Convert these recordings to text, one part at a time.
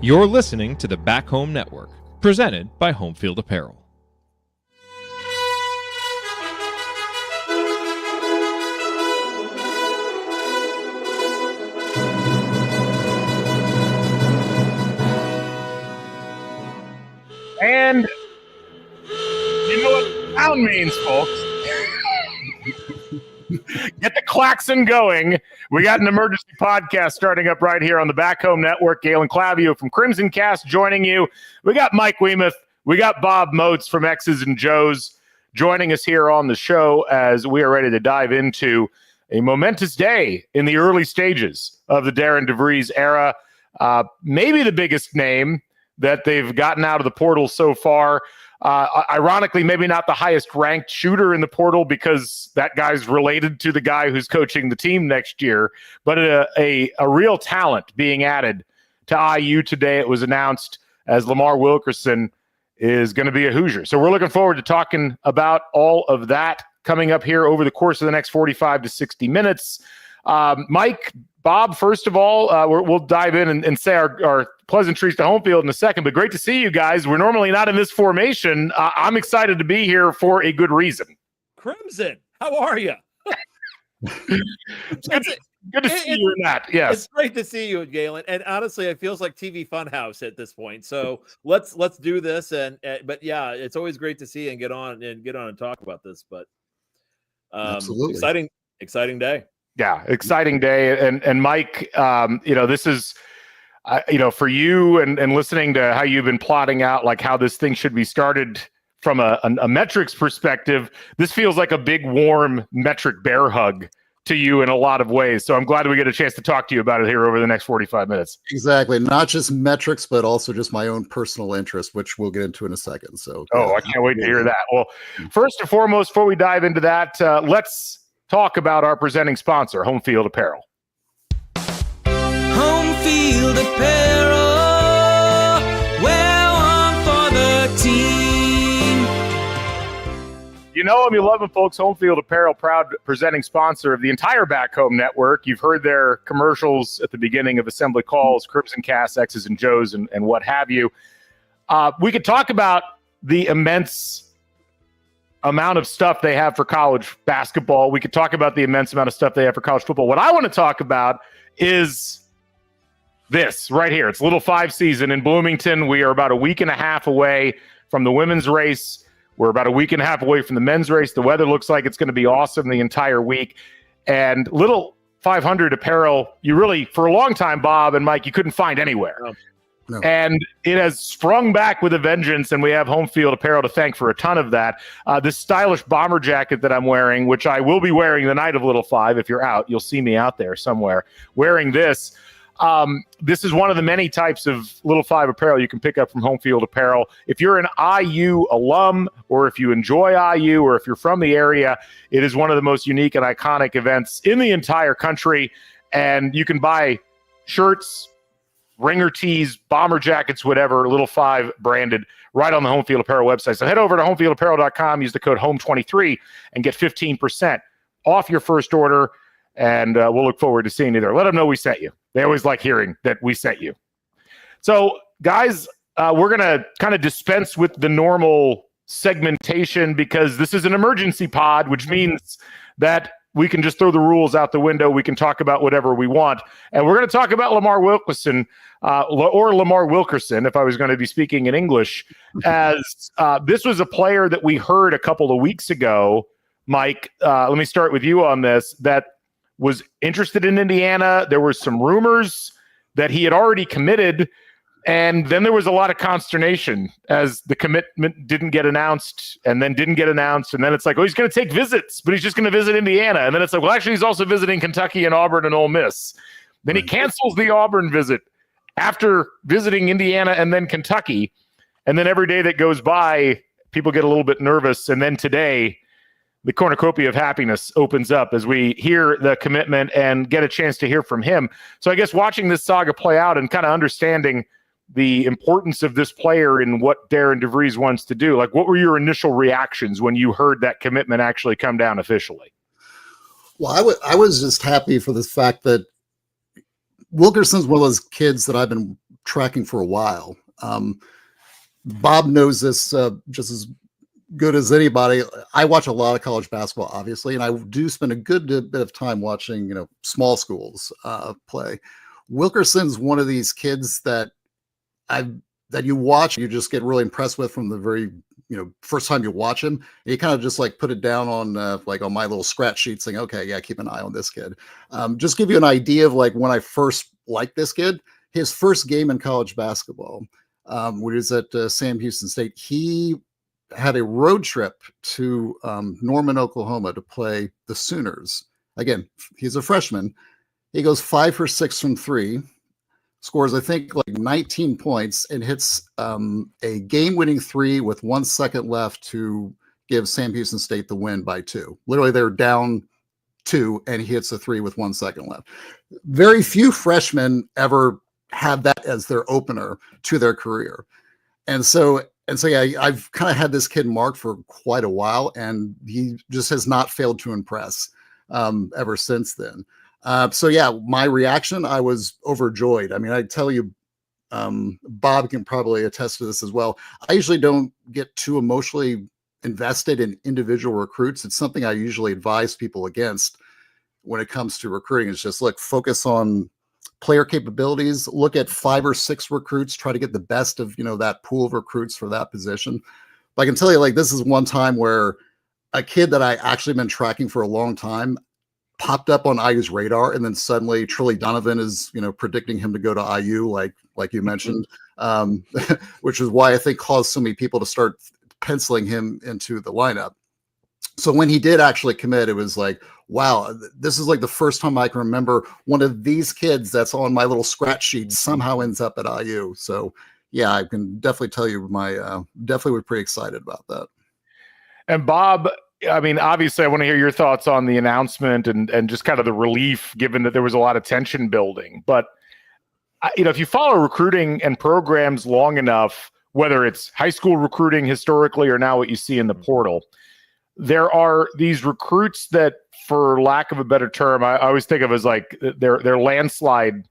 You're listening to the Back Home Network, presented by Home Field Apparel. And you know what sound means, folks. Get the klaxon going. We got an emergency podcast starting up right here on the Back Home Network. Galen Clavio from Crimson Cast joining you. We got Mike Weemuth. We got Bob Moats from X's and Joe's joining us here on the show as we are ready to dive into a momentous day in the early stages of the Darren DeVries era. Maybe the biggest name that they've gotten out of the portal so far. Ironically, maybe not the highest ranked shooter in the portal because that guy's related to the guy who's coaching the team next year, but a real talent being added to IU today. It was announced as Lamar Wilkerson is going to be a Hoosier. So we're looking forward to talking about all of that coming up here over the course of the next 45 to 60 minutes. Mike, Bob, first of all, we'll dive in and say our pleasantries to home field in a second, but great to see you guys. We're normally not in this formation. I'm excited to be here for a good reason. Crimson, how are you? It's good to see you in that. Yes. It's great to see you, Galen. And honestly, it feels like TV Funhouse at this point. So let's do this. But yeah, it's always great to see you and get on and talk about this. But absolutely exciting day. Yeah, exciting day. And Mike, this is, for you and listening to how you've been plotting out like how this thing should be started from a metrics perspective, this feels like a big, warm metric bear hug to you in a lot of ways. So I'm glad we get a chance to talk to you about it here over the next 45 minutes. Exactly. Not just metrics, but also just my own personal interest, which we'll get into in a second. So, I can't wait to hear that. Well, first and foremost, before we dive into that, let's talk about our presenting sponsor, Home Field Apparel. Home Field Apparel, wear on for the team. You know them, you love them, folks. Home Field Apparel, proud presenting sponsor of the entire Back Home Network. You've heard their commercials at the beginning of assembly calls, Crimson Cast, X's and Joe's, and what have you. We could talk about the immense amount of stuff they have for college basketball. We could talk about the immense amount of stuff they have for college football. What I want to talk about is this right here. It's Little 5 season in Bloomington. We are about a week and a half away from the women's race. We're about a week and a half away from the men's race. The weather looks like it's going to be awesome the entire week. And Little 500 apparel, you really, for a long time, Bob and Mike, you couldn't find anywhere. No. And it has sprung back with a vengeance, and we have Home Field Apparel to thank for a ton of that. This stylish bomber jacket that I'm wearing, which I will be wearing the night of Little 5. If you're out, you'll see me out there somewhere wearing this. This is one of the many types of Little 5 apparel you can pick up from Home Field Apparel. If you're an IU alum, or if you enjoy IU, or if you're from the area, it is one of the most unique and iconic events in the entire country. And you can buy shirts, ringer tees, bomber jackets, whatever, Little 5 branded right on the Home Field Apparel website. So head over to homefieldapparel.com, use the code HOME23 and get 15% off your first order. And we'll look forward to seeing you there. Let them know we sent you. They always like hearing that we sent you. So guys, we're going to kind of dispense with the normal segmentation because this is an emergency pod, which means that we can just throw the rules out the window. We can talk about whatever we want. And we're going to talk about Lamar Wilkerson, or Lamar Wilkerson, if I was going to be speaking in English, as this was a player that we heard a couple of weeks ago. Mike, let me start with you on this, that was interested in Indiana. There were some rumors that he had already committed, and then there was a lot of consternation as the commitment didn't get announced and then didn't get announced. And then it's like, oh, he's going to take visits, but he's just going to visit Indiana. And then it's like, well, actually, he's also visiting Kentucky and Auburn and Ole Miss. Then he cancels the Auburn visit after visiting Indiana and then Kentucky. And then every day that goes by, people get a little bit nervous. And then today, the cornucopia of happiness opens up as we hear the commitment and get a chance to hear from him. So I guess watching this saga play out and kind of understanding the importance of this player and what Darren DeVries wants to do, like what were your initial reactions when you heard that commitment actually come down officially? Well, I was just happy for the fact that Wilkerson's one of those kids that I've been tracking for a while. Bob knows this just as good as anybody. I watch a lot of college basketball, obviously, and I do spend a good bit of time watching, small schools play. Wilkerson's one of these kids that you watch, you just get really impressed with from the very, first time you watch him. And you kind of just like put it down on on my little scratch sheet saying, okay, yeah, keep an eye on this kid. Just give you an idea of like when I first liked this kid, his first game in college basketball, when he was at Sam Houston State, he had a road trip to Norman, Oklahoma to play the Sooners. Again, he's a freshman. He goes 5 for 6 from 3, scores, I think, like 19 points, and hits a game-winning 3 with 1 second left to give Sam Houston State the win by 2. Literally, they're down 2, and he hits a 3 with 1 second left. Very few freshmen ever have that as their opener to their career. And so yeah, I've kind of had this kid marked for quite a while, and he just has not failed to impress ever since then. So yeah, my reaction, I was overjoyed. I mean, I tell you, Bob can probably attest to this as well. I usually don't get too emotionally invested in individual recruits. It's something I usually advise people against when it comes to recruiting. It's just, look, focus on player capabilities, look at 5 or 6 recruits, try to get the best of, that pool of recruits for that position. But I can tell you, like, this is one time where a kid that I actually been tracking for a long time popped up on IU's radar, and then suddenly Trilly Donovan is, predicting him to go to IU, like you mentioned, which is why I think caused so many people to start penciling him into the lineup. So when he did actually commit, it was like, wow, this is like the first time I can remember one of these kids that's on my little scratch sheet somehow ends up at IU. So yeah, I can definitely tell you definitely was pretty excited about that. And Bob, I mean, obviously I want to hear your thoughts on the announcement and just kind of the relief, given that there was a lot of tension building. But, if you follow recruiting and programs long enough, whether it's high school recruiting historically or now what you see in the portal, there are these recruits that, for lack of a better term, I always think of as like they're landslide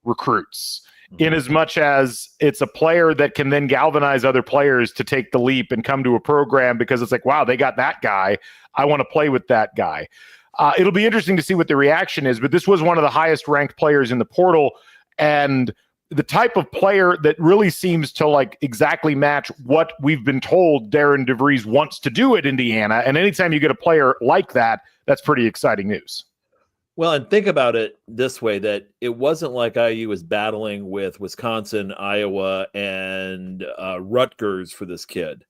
recruits, in as much as it's a player that can then galvanize other players to take the leap and come to a program because it's like, wow, they got that guy. I want to play with that guy. It'll be interesting to see what the reaction is, but this was one of the highest ranked players in the portal, and the type of player that really seems to like exactly match what we've been told Darren DeVries wants to do at Indiana. And anytime you get a player like that, that's pretty exciting news. Well, and think about it this way, that it wasn't like IU was battling with Wisconsin, Iowa, and Rutgers for this kid.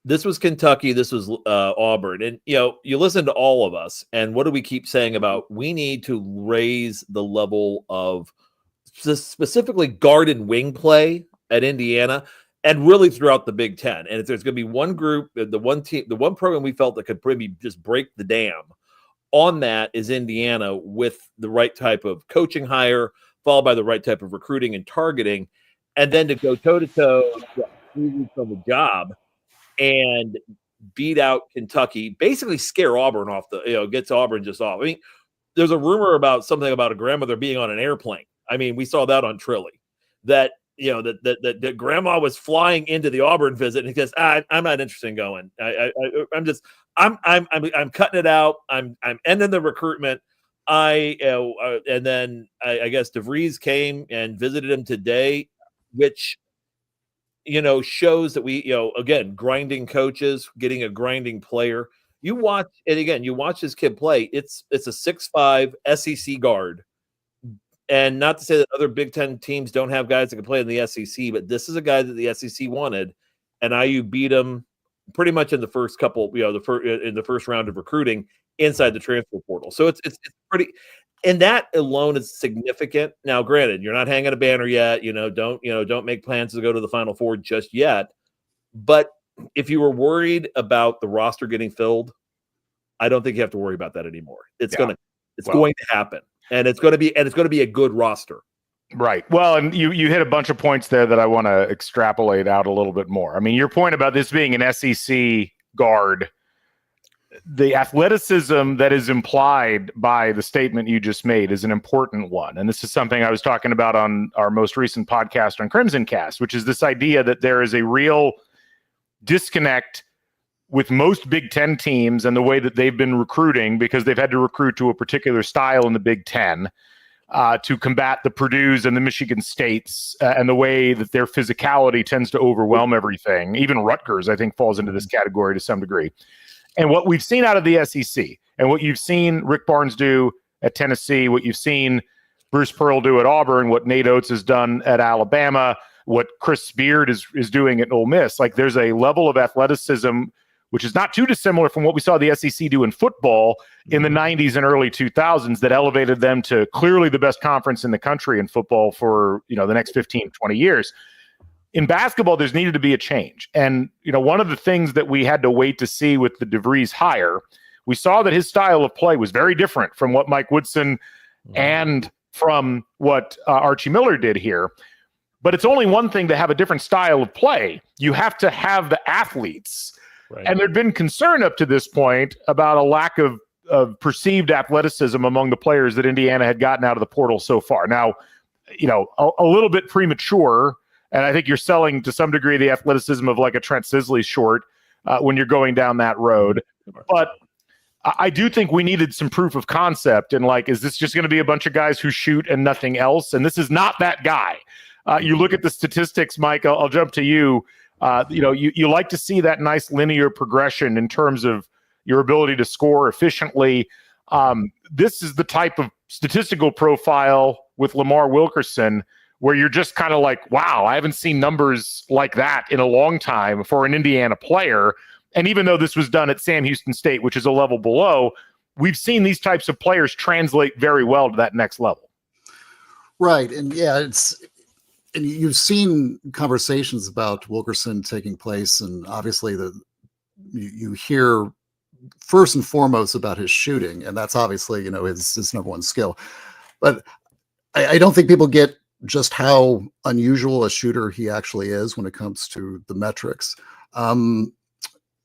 This was Kentucky. This was Auburn. And, you listen to all of us, and what do we keep saying about we need to raise the level of specifically guard and wing play at Indiana and really throughout the Big Ten. And if there's going to be one group, the one team, the one program we felt that could probably just break the dam on that is Indiana, with the right type of coaching hire, followed by the right type of recruiting and targeting, and then to go toe-to-toe 3 weeks on the job and beat out Kentucky, basically scare Auburn off gets Auburn just off. I mean, there's a rumor about something about a grandmother being on an airplane. I mean, we saw that on Trilly, that that grandma was flying into the Auburn visit, and he goes, I'm not interested in going. I'm cutting it out. I'm ending the recruitment. And then I guess DeVries came and visited him today, which shows that we again, grinding coaches, getting a grinding player. You watch this kid play. It's a 6'5" SEC guard. And not to say that other Big Ten teams don't have guys that can play in the SEC, but this is a guy that the SEC wanted, and IU beat him pretty much in the first couple, in the first round of recruiting inside the transfer portal. So it's pretty, and that alone is significant. Now, granted, you're not hanging a banner yet. Don't make plans to go to the Final Four just yet. But if you were worried about the roster getting filled, I don't think you have to worry about that anymore. It's going to happen. And it's going to be a good roster. Right. Well, and you hit a bunch of points there that I want to extrapolate out a little bit more. I mean, your point about this being an SEC guard, the athleticism that is implied by the statement you just made is an important one. And this is something I was talking about on our most recent podcast on Crimson Cast, which is this idea that there is a real disconnect with most Big Ten teams and the way that they've been recruiting, because they've had to recruit to a particular style in the Big Ten to combat the Purdues and the Michigan States and the way that their physicality tends to overwhelm everything. Even Rutgers, I think, falls into this category to some degree. And what we've seen out of the SEC and what you've seen Rick Barnes do at Tennessee, what you've seen Bruce Pearl do at Auburn, what Nate Oates has done at Alabama, what Chris Beard is doing at Ole Miss, like there's a level of athleticism which is not too dissimilar from what we saw the SEC do in football in the 90s and early 2000s that elevated them to clearly the best conference in the country in football for, the next 15, 20 years. In basketball, there's needed to be a change. And, one of the things that we had to wait to see with the DeVries hire, we saw that his style of play was very different from what Mike Woodson and from what Archie Miller did here. But it's only one thing to have a different style of play. You have to have the athletes. Right. And there'd been concern up to this point about a lack of perceived athleticism among the players that Indiana had gotten out of the portal so far. Now, a little bit premature, and I think you're selling to some degree the athleticism of like a Trent Sisley short when you're going down that road. But I do think we needed some proof of concept. And like, is this just going to be a bunch of guys who shoot and nothing else? And this is not that guy. You look at the statistics, Mike, I'll jump to you. You like to see that nice linear progression in terms of your ability to score efficiently. This is the type of statistical profile with Lamar Wilkerson where you're just kind of like, wow, I haven't seen numbers like that in a long time for an Indiana player. And even though this was done at Sam Houston State, which is a level below, we've seen these types of players translate very well to that next level. Right. And and you've seen conversations about Wilkerson taking place, and obviously you hear first and foremost about his shooting, and that's obviously his number one skill. But I don't think people get just how unusual a shooter he actually is when it comes to the metrics.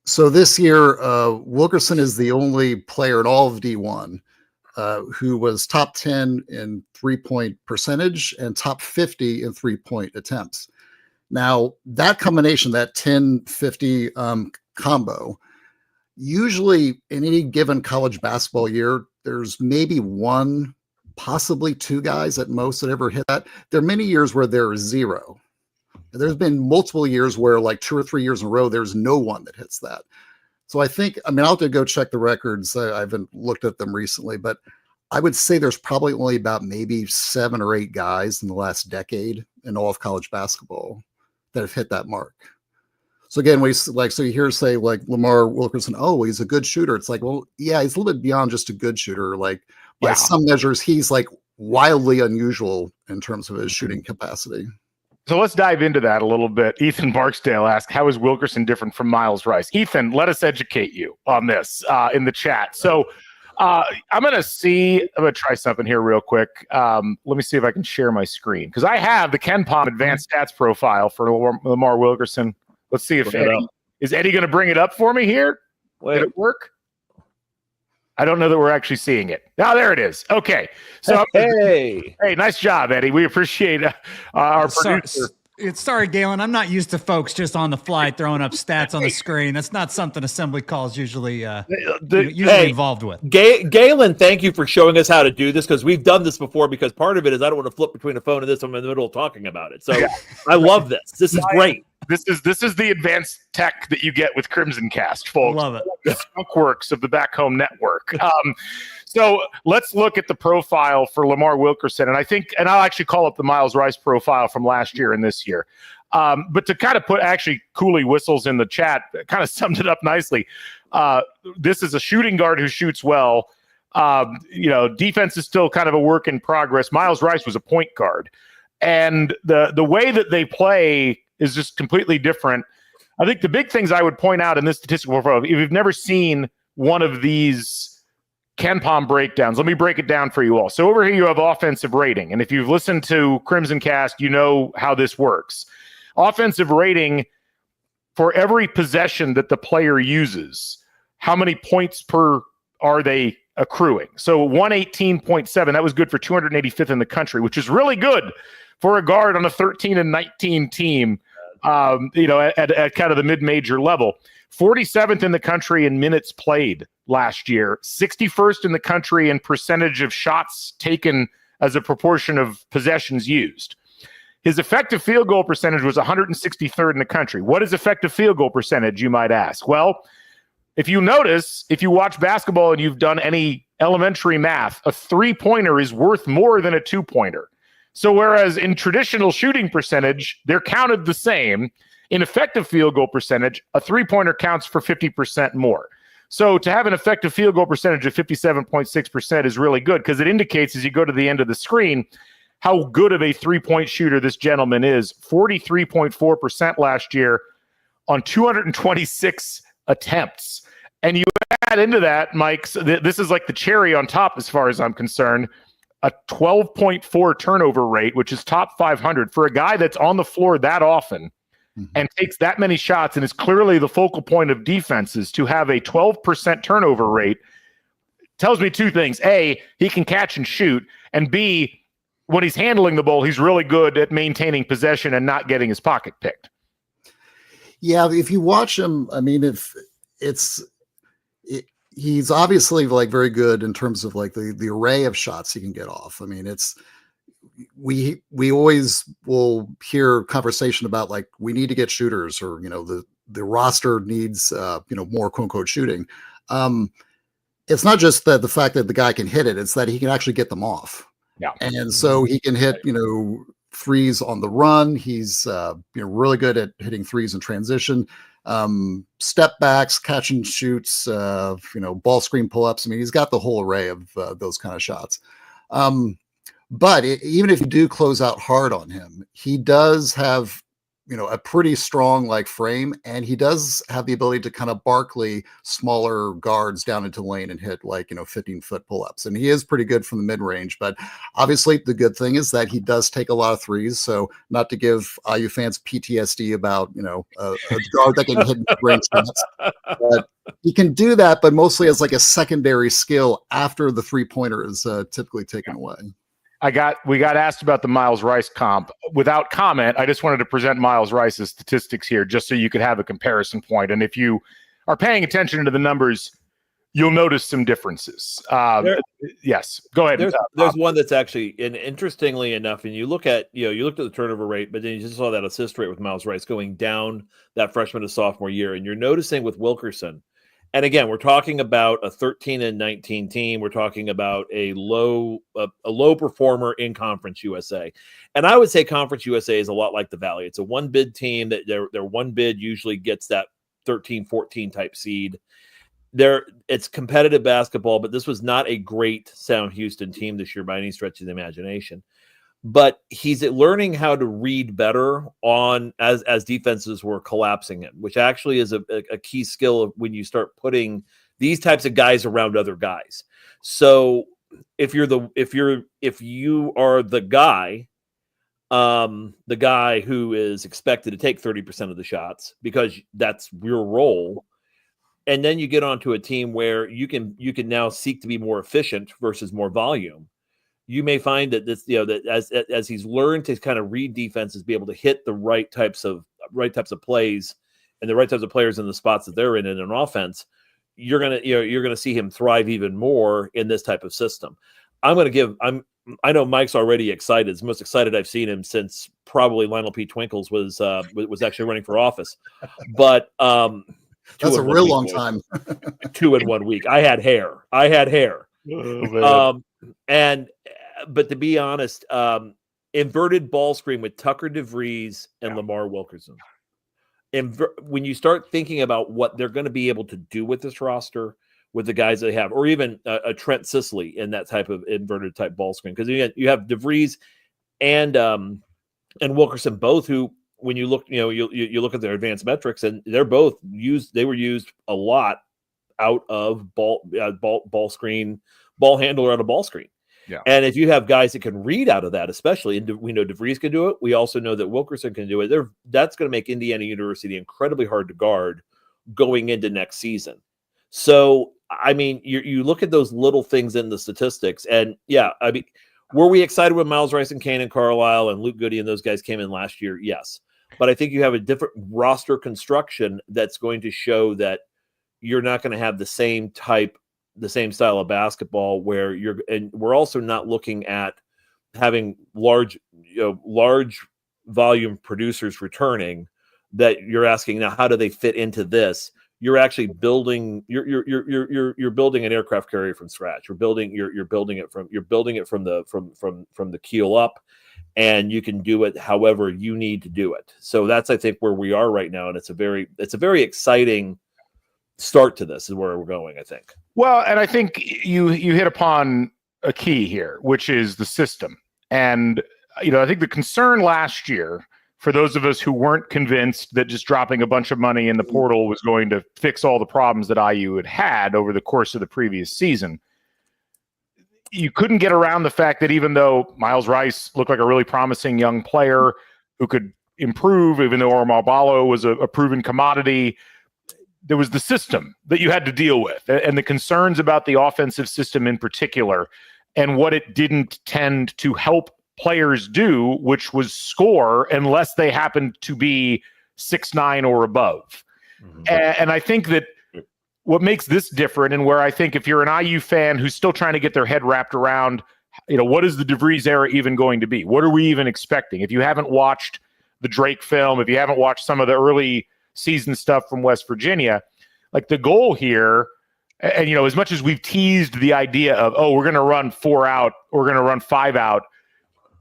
So this year, Wilkerson is the only player in all of D1 who was top 10 in 3-point percentage and top 50 in 3-point attempts. Now, that combination, that 10-50 combo, usually in any given college basketball year, there's maybe one, possibly two guys at most that ever hit that. There are many years where there is zero. There's been multiple years where like 2 or 3 years in a row, there's no one that hits that. So I'll have to go check the records. I haven't looked at them recently, but I would say there's probably only about maybe 7 or 8 guys in the last decade in all of college basketball that have hit that mark. So again, so you hear say like Lamar Wilkerson, oh, he's a good shooter. It's like, well, yeah, he's a little bit beyond just a good shooter. Like by some measures, he's like wildly unusual in terms of his shooting capacity. So let's dive into that a little bit. Ethan Barksdale asked, how is Wilkerson different from Miles Rice? Ethan, let us educate you on this in the chat. So I'm going to try something here real quick. Let me see if I can share my screen, because I have the KenPom advanced stats profile for Lamar Wilkerson. Let's see if Eddie going to bring it up for me here? Did it work? I don't know that we're actually seeing it. Now, there it is. Okay. So, hey, nice job, Eddie. We appreciate our producer. Sorry, Galen. I'm not used to folks just on the fly throwing up stats on the screen. That's not something assembly calls usually involved with. Galen, thank you for showing us how to do this, because we've done this before, because part of it is I don't want to flip between a phone and this. I'm in the middle of talking about it. So I love this. This is great. This is the advanced tech that you get with Crimson Cast, folks. I love it. The skunkworks of the Back Home Network. So let's look at the profile for Lamar Wilkerson. And I'll actually call up the Miles Rice profile from last year and this year. But to kind of put actually Cooley Whistles in the chat, kind of summed it up nicely. This is a shooting guard who shoots well. Defense is still kind of a work in progress. Miles Rice was a point guard. And the way that they play is just completely different. I think the big things I would point out in this statistical profile, if you've never seen one of these KenPom breakdowns, let me break it down for you all. So over here you have offensive rating. And if you've listened to Crimson Cast, you know how this works. Offensive rating for every possession that the player uses how many points per are they accruing. So 118.7, that was good for 285th in the country, which is really good for a guard on a 13-19 team, at kind of the mid-major level. 47th in the country in minutes played last year, 61st in the country in percentage of shots taken as a proportion of possessions used. His effective field goal percentage was 163rd in the country. What is effective field goal percentage, you might ask? Well, if you notice, if you watch basketball and you've done any elementary math, a three-pointer is worth more than a two-pointer. So whereas in traditional shooting percentage, they're counted the same, in effective field goal percentage, a three-pointer counts for 50% more. So to have an effective field goal percentage of 57.6% is really good because it indicates as you go to the end of the screen how good of a three-point shooter this gentleman is. 43.4% last year on 226 attempts. And you add into that, Mike, this is like the cherry on top as far as I'm concerned, a 12.4 turnover rate, which is top 500 for a guy that's on the floor that often and takes that many shots and is clearly the focal point of defenses. To have a 12% turnover rate tells me two things. A, he can catch and shoot, and B, when he's handling the ball, he's really good at maintaining possession and not getting his pocket picked. Yeah, if you watch him, I mean, he's obviously like very good in terms of like the array of shots he can get off. I mean, we always will hear conversation about like we need to get shooters, or the roster needs more quote unquote shooting. It's not just that the fact that the guy can hit it; it's that he can actually get them off. Yeah, and so he can hit threes on the run. He's really good at hitting threes in transition. Step backs, catch and shoots, ball screen pull-ups. I mean, he's got the whole array of those kind of shots. But even if you do close out hard on him, he does have, a pretty strong like frame, and he does have the ability to kind of Barkley smaller guards down into lane and hit 15-foot pull-ups. And he is pretty good from the mid-range. But obviously the good thing is that he does take a lot of threes. So not to give IU fans PTSD about, a guard that can hit mid-range shots, but he can do that, but mostly as like a secondary skill after the three-pointer is typically taken away. We got asked about the Miles Rice comp. Without comment, I just wanted to present Miles Rice's statistics here just so you could have a comparison point. And if you are paying attention to the numbers, you'll notice some differences. Yes, go ahead. There's one that's actually, and interestingly enough, and you looked at the turnover rate, but then you just saw that assist rate with Miles Rice going down that freshman to sophomore year. And you're noticing with Wilkerson, and again, we're talking about a 13-19 team. We're talking about a low performer in Conference USA. And I would say Conference USA is a lot like the Valley. It's a one bid team that their one bid usually gets that 13-14 type seed. It's competitive basketball, but this was not a great Sound Houston team this year by any stretch of the imagination. But he's learning how to read better on as defenses were collapsing him, which actually is a key skill when you start putting these types of guys around other guys. So if you are the guy who is expected to take 30% of the shots because that's your role, and then you get onto a team where you can now seek to be more efficient versus more volume, you may find that this, that as he's learned to kind of read defenses, be able to hit the right types of plays and the right types of players in the spots that they're in an offense, you're gonna see him thrive even more in this type of system. I know Mike's already excited. It's the most excited I've seen him since probably Lionel P. Twinkles was actually running for office. But that's a real long time. 2 in 1 week. I had hair. But to be honest, inverted ball screen with Tucker DeVries and Lamar Wilkerson. When you start thinking about what they're going to be able to do with this roster, with the guys they have, or even a Trent Sisley in that type of inverted type ball screen, because you have DeVries and Wilkerson both, who when you look, you look at their advanced metrics, and they're both used. They were used a lot out of ball screen, ball handler out of ball screen. Yeah. And if you have guys that can read out of that, especially, and we know DeVries can do it, we also know that Wilkerson can do it. That's going to make Indiana University incredibly hard to guard going into next season. So, I mean, you look at those little things in the statistics, and yeah, I mean, were we excited when Miles Rice and Kanan Carlisle and Luke Goody and those guys came in last year? Yes. But I think you have a different roster construction that's going to show that you're not going to have the same style of basketball where and we're also not looking at having large volume producers returning that you're asking now, how do they fit into this? You're actually building you're building an aircraft carrier from scratch. You're building it from the keel up, and you can do it however you need to do it. So that's, I think, where we are right now, and it's a very exciting start to this is where we're going, I think. Well, and I think you hit upon a key here, which is the system. And I think the concern last year, for those of us who weren't convinced that just dropping a bunch of money in the portal was going to fix all the problems that IU had over the course of the previous season, you couldn't get around the fact that even though Miles Rice looked like a really promising young player who could improve, even though Omar Ballo was a proven commodity, there was the system that you had to deal with, and the concerns about the offensive system in particular, and what it didn't tend to help players do, which was score unless they happened to be 6'9" or above. Mm-hmm. And I think that what makes this different, and where I think if you're an IU fan who's still trying to get their head wrapped around, what is the DeVries era even going to be? What are we even expecting? If you haven't watched the Drake film, if you haven't watched some of the early season stuff from West Virginia, like the goal here, and as much as we've teased the idea of, we're going to run 4 out, or we're going to run 5 out,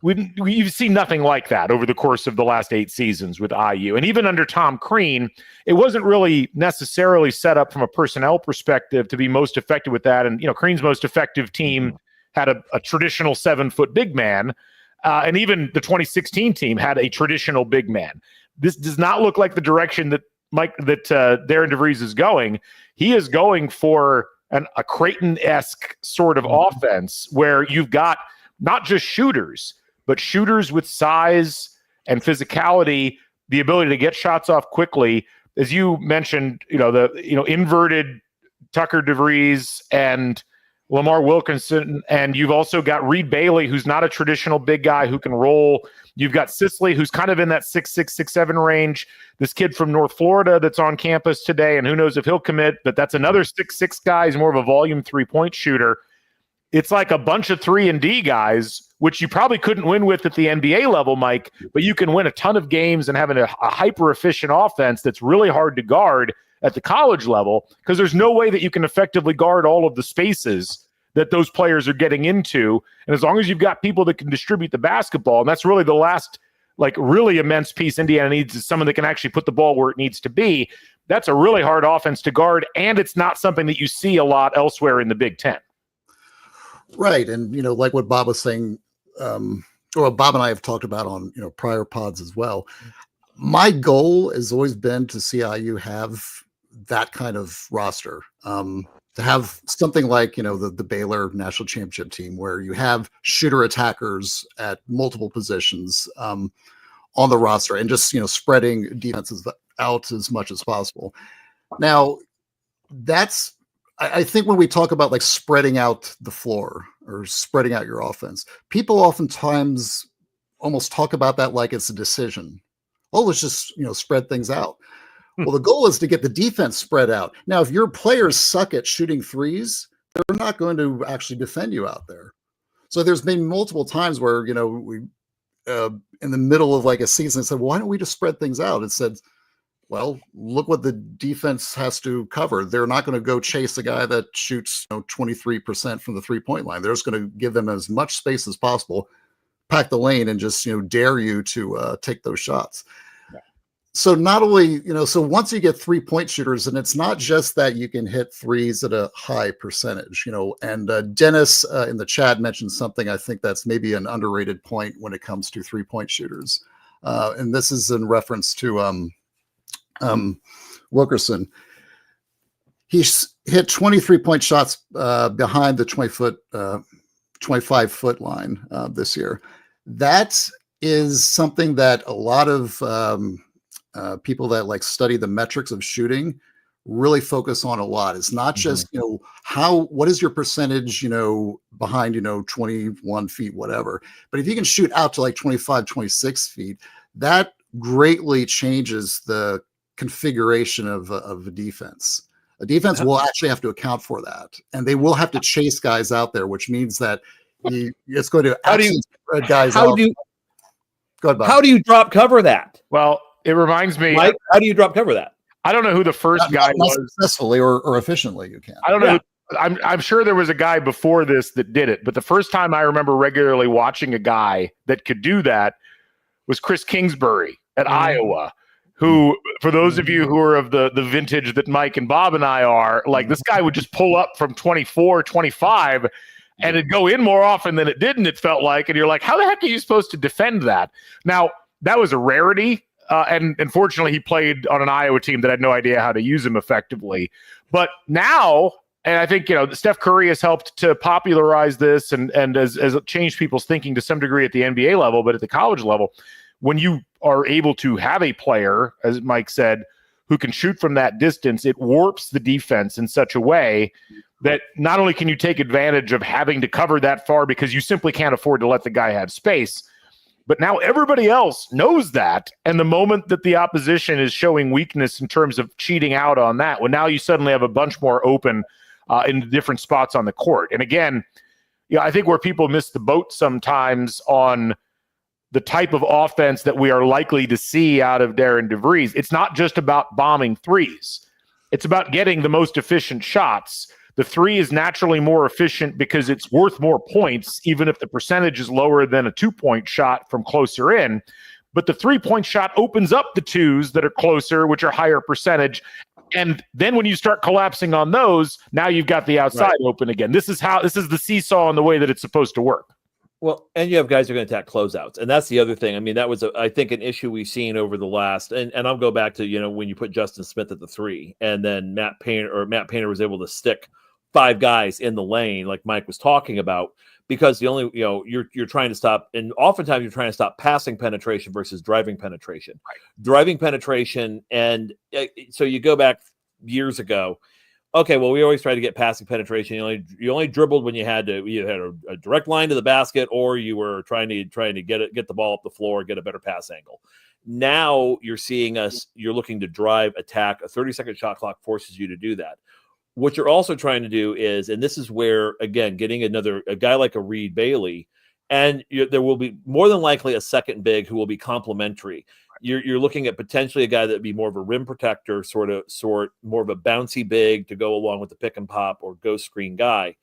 we've seen nothing like that over the course of the last 8 seasons with IU. And even under Tom Crean, it wasn't really necessarily set up from a personnel perspective to be most effective with that. And, Crean's most effective team had a traditional 7-foot big man. And even the 2016 team had a traditional big man. This does not look like the direction that Darren DeVries is going. He is going for a Creighton-esque sort of offense where you've got not just shooters, but shooters with size and physicality, the ability to get shots off quickly. As you mentioned, inverted Tucker DeVries and Lamar Wilkerson, and you've also got Reed Bailey, who's not a traditional big guy who can roll. You've got Sisley, who's kind of in that 6'6", 6'7" range. This kid from North Florida that's on campus today, and who knows if he'll commit, but that's another 6'6" guy. He's more of a volume 3-point shooter. It's like a bunch of 3-and-D guys, which you probably couldn't win with at the NBA level, Mike, but you can win a ton of games and having a hyper-efficient offense that's really hard to guard at the college level, because there's no way that you can effectively guard all of the spaces that those players are getting into. And as long as you've got people that can distribute the basketball, and that's really the last really immense piece Indiana needs, is someone that can actually put the ball where it needs to be. That's a really hard offense to guard, and it's not something that you see a lot elsewhere in the Big Ten. Right. And, like what Bob was saying, or Bob and I have talked about on, prior pods as well. My goal has always been to see IU have that kind of roster, to have something like, the Baylor national championship team, where you have shooter attackers at multiple positions on the roster, and just, spreading defenses out as much as possible. Now, I think when we talk about spreading out the floor or spreading out your offense, people oftentimes almost talk about that like it's a decision. Oh, let's just, spread things out. Well, the goal is to get the defense spread out. Now, if your players suck at shooting threes, they're not going to actually defend you out there. So there's been multiple times where, we in the middle of a season said, well, why don't we just spread things out? It said, well, look what the defense has to cover. They're not going to go chase a guy that shoots 23% from the 3-point line. They're just going to give them as much space as possible, pack the lane, and just dare you to take those shots. Yeah. So not only so once you get 3-point shooters, and it's not just that you can hit threes at a high percentage. And Dennis in the chat mentioned something I think that's maybe an underrated point when it comes to 3-point shooters, and this is in reference to Wilkerson. He's hit 23-point shots behind the 25-foot line this year. That is something that a lot of people that study the metrics of shooting really focus on a lot. It's not just, what is your percentage, behind, 21 feet, whatever. But if you can shoot out to like 25, 26 feet, that greatly changes the configuration of a defense. A defense will actually have to account for that. And they will have to chase guys out there, which means that it's going to actually spread guys out. Go ahead, Bob. How do you drop cover that? Well, it reminds me. Mike, how do you drop cover that? I don't know who the first guy was. Successfully or efficiently, you can. I don't know. I'm sure there was a guy before this that did it, but the first time I remember regularly watching a guy that could do that was Chris Kingsbury at Iowa, who, for those of you who are of the vintage that Mike and Bob and I are, like, this guy would just pull up from 24, 25, and it'd go in more often than it didn't, it felt like. And you're like, how the heck are you supposed to defend that? Now, that was a rarity. And unfortunately, he played on an Iowa team that had no idea how to use him effectively. But now, and I think, Steph Curry has helped to popularize this and has changed people's thinking to some degree at the NBA level, but at the college level, when you are able to have a player, as Mike said, who can shoot from that distance, it warps the defense in such a way that not only can you take advantage of having to cover that far because you simply can't afford to let the guy have space, but now everybody else knows that. And the moment that the opposition is showing weakness in terms of cheating out on that, well, now you suddenly have a bunch more open in different spots on the court. And again, I think where people miss the boat sometimes on the type of offense that we are likely to see out of Darren DeVries, it's not just about bombing threes. It's about getting the most efficient shots. The three is naturally more efficient because it's worth more points, even if the percentage is lower than a 2-point shot from closer in. But the 3-point shot opens up the twos that are closer, which are higher percentage. And then when you start collapsing on those, now you've got the outside open again. This is the seesaw in the way that it's supposed to work. Well, and you have guys who are going to attack closeouts. And that's the other thing. I mean, that was, I think, an issue we've seen over the last, and I'll go back to, when you put Justin Smith at the 3, and then Matt Painter was able to stick 5 guys in the lane, like Mike was talking about, because the only, you're trying to stop, and oftentimes you're trying to stop passing penetration versus driving penetration. Right. Driving penetration, and so you go back years ago. Okay, well, we always try to get passing penetration. You only dribbled when you had a direct line to the basket, or you were trying to get the ball up the floor, get a better pass angle. Now you're seeing you're looking to drive, attack. A 30-second shot clock forces you to do that. What you're also trying to do is, and this is where, again, getting a guy like a Reed Bailey, and there will be more than likely a second big who will be complementary. You're looking at potentially a guy that would be more of a rim protector, sort more of a bouncy big to go along with the pick and pop or ghost screen guy.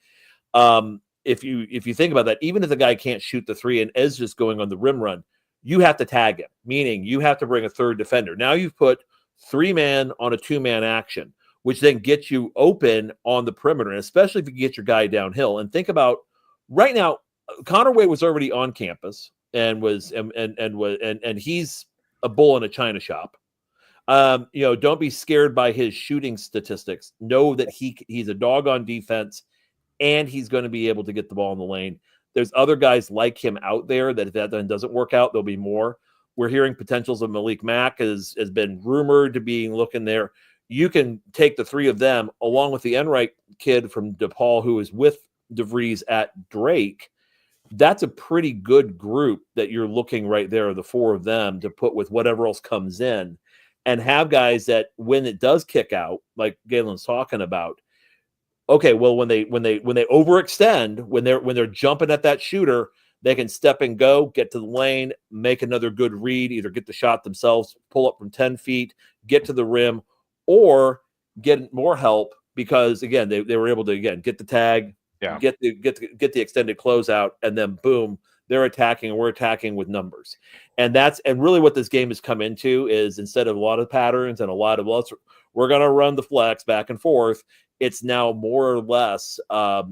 If you think about that, even if the guy can't shoot the 3 and is just going on the rim run, you have to tag him, meaning you have to bring a third defender. Now you've put 3-man on a 2-man action, which then gets you open on the perimeter, and especially if you get your guy downhill. And think about right now, Connor Wade was already on campus and he's a bull in a china shop. Don't be scared by his shooting statistics. Know that he's a dog on defense, and he's going to be able to get the ball in the lane. There's other guys like him out there that if that then doesn't work out, there'll be more. We're hearing potentials of Malik Mack has been rumored to be looking there. You can take the 3 of them along with the Enright kid from DePaul who is with DeVries at Drake. That's a pretty good group that you're looking right there, the 4 of them, to put with whatever else comes in, and have guys that when it does kick out, like Galen's talking about, okay, well, when they overextend, when they're jumping at that shooter, they can step and go, get to the lane, make another good read, either get the shot themselves, pull up from 10 feet, get to the rim, or get more help because, again, they were able to, again, get the tag, get the extended closeout, and then boom, they're attacking, and we're attacking with numbers. And really what this game has come into is, instead of a lot of patterns and a lot of, we're going to run the flex back and forth, it's now more or less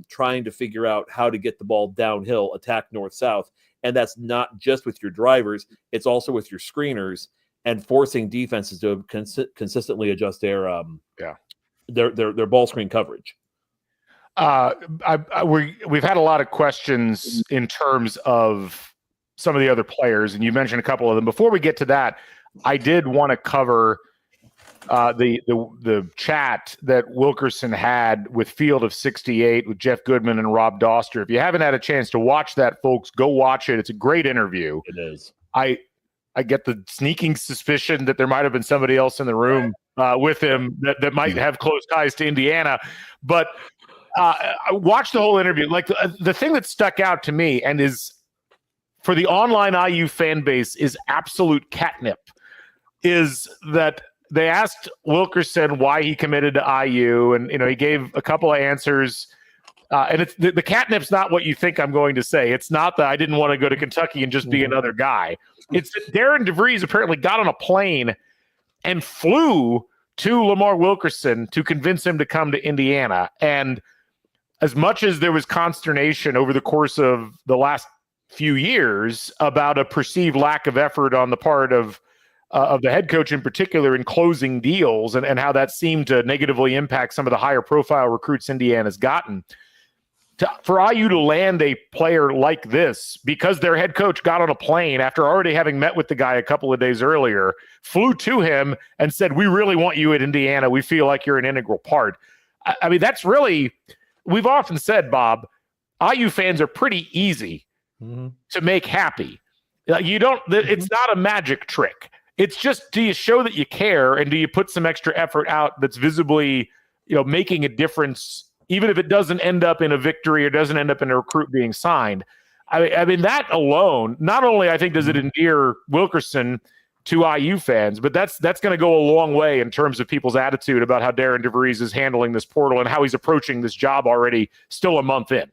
trying to figure out how to get the ball downhill, attack north-south. And that's not just with your drivers, it's also with your screeners, and forcing defenses to consistently adjust their ball screen coverage. We've had a lot of questions in terms of some of the other players, and you mentioned a couple of them. Before we get to that, I did want to cover the chat that Wilkerson had with Field of 68 with Jeff Goodman and Rob Doster. If you haven't had a chance to watch that, folks, go watch it. It's a great interview. It is. I get the sneaking suspicion that there might have been somebody else in the room with him that might have close ties to Indiana, but I watched the whole interview. Like the thing that stuck out to me and is for the online IU fan base is absolute catnip is that they asked Wilkerson why he committed to IU, and he gave a couple of answers. And it's the catnip's not what you think I'm going to say. It's not that I didn't want to go to Kentucky and just be another guy. It's that Darren DeVries apparently got on a plane and flew to Lamar Wilkerson to convince him to come to Indiana. And as much as there was consternation over the course of the last few years about a perceived lack of effort on the part of the head coach in particular in closing deals and how that seemed to negatively impact some of the higher profile recruits Indiana's gotten. For IU to land a player like this because their head coach got on a plane after already having met with the guy a couple of days earlier, flew to him and said, "We really want you at Indiana. We feel like you're an integral part." I mean, that's really, we've often said, Bob, IU fans are pretty easy to make happy. It's not a magic trick. It's just, do you show that you care and do you put some extra effort out that's visibly, making a difference, even if it doesn't end up in a victory or doesn't end up in a recruit being signed. I mean, that alone, not only I think does it endear Wilkerson to IU fans, but that's going to go a long way in terms of people's attitude about how Darren DeVries is handling this portal and how he's approaching this job already, still a month in.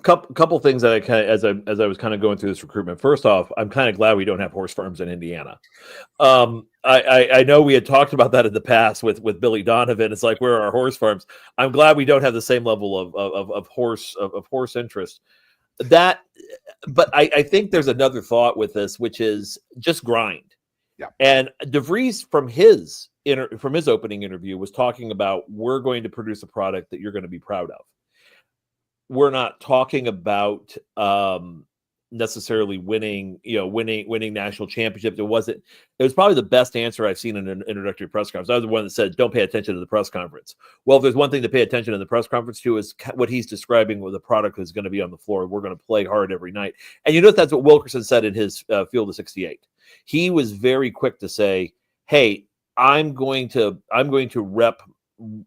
Couple things that as I was kind of going through this recruitment. First off, I'm kind of glad we don't have horse farms in Indiana. I know we had talked about that in the past with Billy Donovan. It's like, where are our horse farms? I'm glad we don't have the same level of horse interest. But I think there's another thought with this, which is just grind. Yeah. And DeVries from his opening interview was talking about, we're going to produce a product that you're going to be proud of. We're not talking about necessarily winning national championships. It was probably the best answer I've seen in an introductory press conference. I was the one that said, don't pay attention to the press conference. Well, if there's one thing to pay attention to the press conference to is what he's describing with the product is going to be on the floor. We're going to play hard every night. And that's what Wilkerson said in his Field of 68. He was very quick to say, hey, I'm going to rep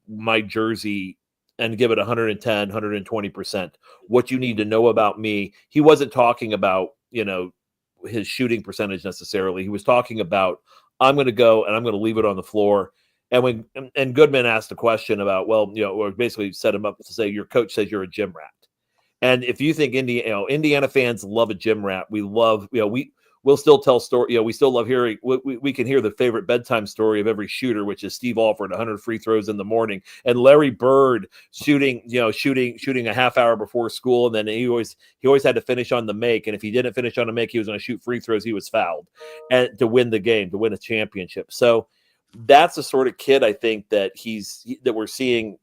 my jersey and give it 110, 120%. What you need to know about me. He wasn't talking about, his shooting percentage necessarily. He was talking about, I'm going to go and I'm going to leave it on the floor. And when Goodman asked a question about, or basically set him up to say, your coach says you're a gym rat. And if you think Indiana fans love a gym rat, we love, we'll still tell story. We still love hearing. We can hear the favorite bedtime story of every shooter, which is Steve Alford, 100 free throws in the morning, and Larry Bird shooting a half hour before school, and then he always had to finish on the make. And if he didn't finish on the make, he was going to shoot free throws. He was fouled, and to win the game, to win a championship. So that's the sort of kid I think that we're seeing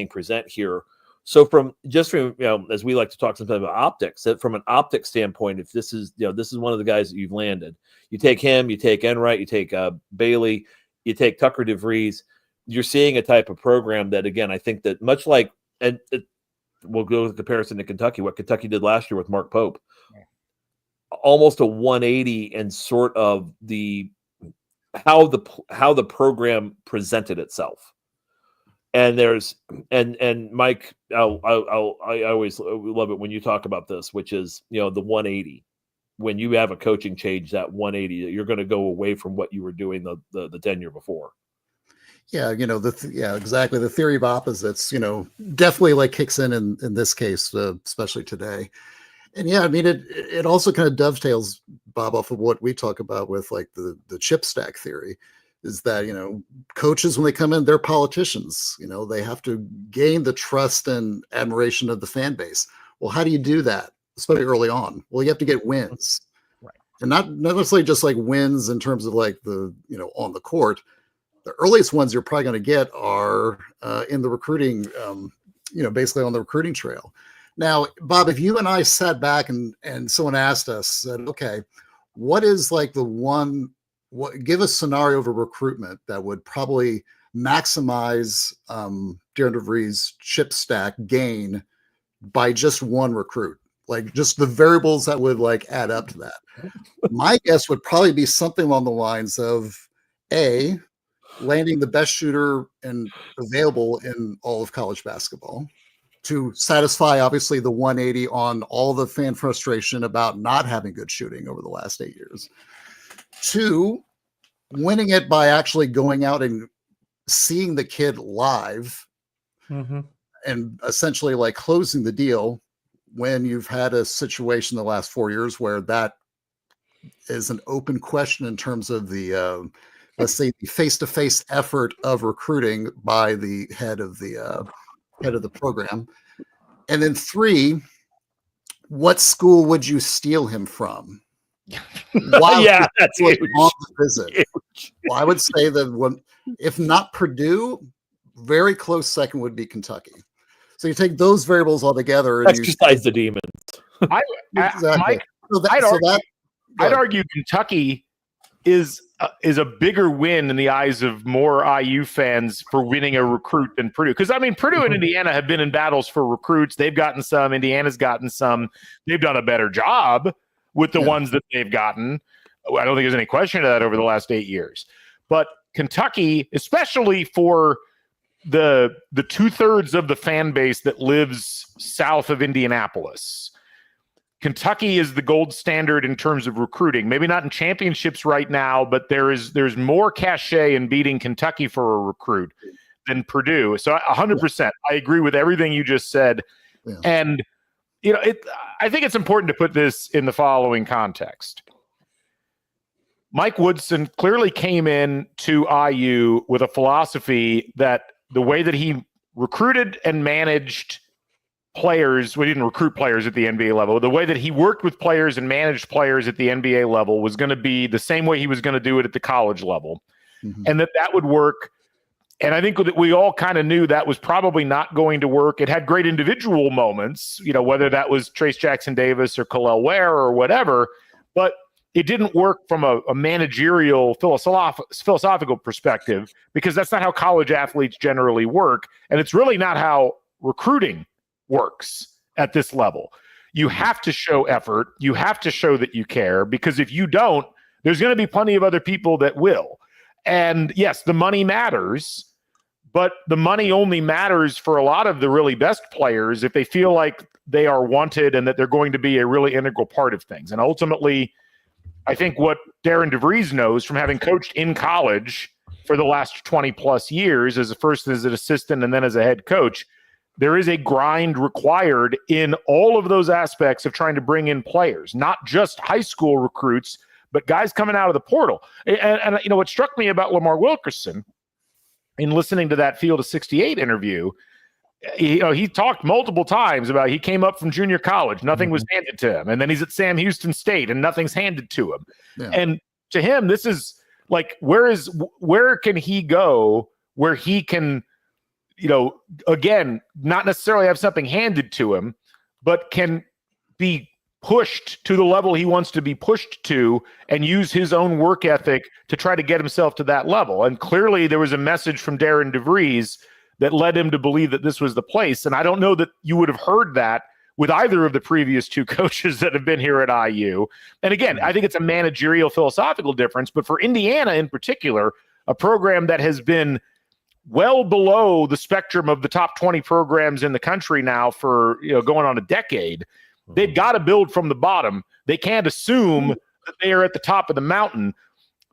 present here. So from as we like to talk sometimes about optics, that from an optics standpoint, if this is one of the guys that you've landed, you take him, you take Enright, you take Bailey, you take Tucker DeVries, you're seeing a type of program that, again, I think that much like, we'll go with comparison to Kentucky, what Kentucky did last year with Mark Pope, almost a 180 in sort of how the program presented itself. And and Mike, I always love it when you talk about this, which is, the 180. When you have a coaching change, that 180, you're going to go away from what you were doing the tenure before. Yeah, exactly. The theory of opposites, definitely kicks in this case, especially today. And yeah, I mean, it also kind of dovetails, Bob, off of what we talk about with the chip stack theory. Is that, coaches, when they come in, they're politicians. They have to gain the trust and admiration of the fan base. Well, how do you do that, especially early on? Well, you have to get wins. Right. And not necessarily just wins in terms of the, on the court. The earliest ones you're probably going to get are in the recruiting, basically on the recruiting trail. Now, Bob, if you and I sat back and someone asked us, said, okay, what is the one give a scenario of a recruitment that would probably maximize Darren DeVries' chip stack gain by just one recruit, like just the variables that would like add up to that. My guess would probably be something along the lines of A, landing the best shooter and available in all of college basketball to satisfy obviously the 180 on all the fan frustration about not having good shooting over the last 8 years. 2, winning it by actually going out and seeing the kid live and essentially like closing the deal when you've had a situation the last 4 years where that is an open question in terms of the let's say the face-to-face effort of recruiting by the head of the program. And then 3, what school would you steal him from? Yeah, that's huge. On the visit. Well, I would say that if not Purdue, very close second would be Kentucky. So you take those variables all together and exercise the demons. Exactly. Mike, I'd argue Kentucky is a bigger win in the eyes of more IU fans for winning a recruit than Purdue. Because, I mean, Purdue and Indiana have been in battles for recruits. They've gotten some. Indiana's gotten some. They've done a better job with the ones that they've gotten. I don't think there's any question of that over the last 8 years. But Kentucky, especially for the 2/3 of the fan base that lives south of Indianapolis, Kentucky is the gold standard in terms of recruiting. Maybe not in championships right now, but there's more cachet in beating Kentucky for a recruit than Purdue. So 100%, I agree with everything you just said. Yeah. And I think it's important to put this in the following context. Mike Woodson clearly came in to IU with a philosophy that the way that he recruited and managed players, we didn't recruit players at the NBA level, the way that he worked with players and managed players at the NBA level was going to be the same way he was going to do it at the college level. And that would work. And I think that we all kind of knew that was probably not going to work. It had great individual moments, whether that was Trace Jackson Davis or Khalil Ware or whatever, but it didn't work from a managerial philosophical perspective, because that's not how college athletes generally work. And it's really not how recruiting works at this level. You have to show effort. You have to show that you care, because if you don't, there's going to be plenty of other people that will. And yes, the money matters, but the money only matters for a lot of the really best players if they feel like they are wanted and that they're going to be a really integral part of things. And ultimately, I think what Darren DeVries knows from having coached in college for the last 20 plus years, first as an assistant and then as a head coach, there is a grind required in all of those aspects of trying to bring in players, not just high school recruits, but guys coming out of the portal. And what struck me about Lamar Wilkerson in listening to that Field of 68 interview, he talked multiple times about he came up from junior college, nothing was handed to him. And then he's at Sam Houston State and nothing's handed to him. Yeah. And to him, this is like, where can he go where he can, again, not necessarily have something handed to him, but can be pushed to the level he wants to be pushed to and use his own work ethic to try to get himself to that level. And clearly there was a message from Darren DeVries that led him to believe that this was the place. And I don't know that you would have heard that with either of the previous 2 coaches that have been here at IU. And again, I think it's a managerial philosophical difference, but for Indiana in particular, a program that has been well below the spectrum of the top 20 programs in the country now for going on a decade. They've got to build from the bottom. They can't assume that they are at the top of the mountain.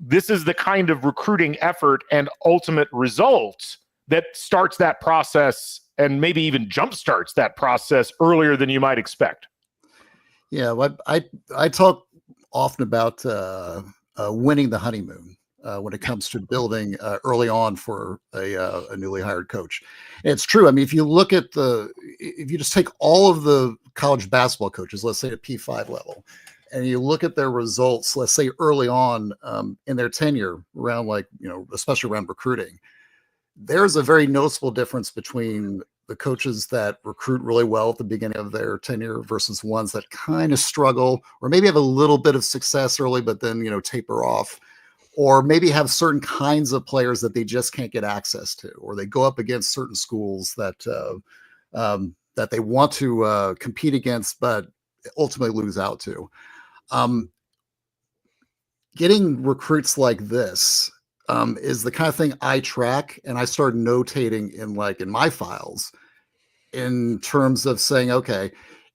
This is the kind of recruiting effort and ultimate result that starts that process and maybe even jumpstarts that process earlier than you might expect. Yeah, well, I talk often about winning the honeymoon. When it comes to building early on for a newly hired coach. And it's true. I mean, if you just take all of the college basketball coaches, let's say at P5 level, and you look at their results, let's say early on in their tenure around especially around recruiting, there's a very noticeable difference between the coaches that recruit really well at the beginning of their tenure versus ones that kind of struggle or maybe have a little bit of success early, but then, taper off. or maybe have certain kinds of players that they just can't get access to, or they go up against certain schools that that they want to compete against, but ultimately lose out to. Getting recruits like this is the kind of thing I track, and I start notating in my files in terms of saying, okay,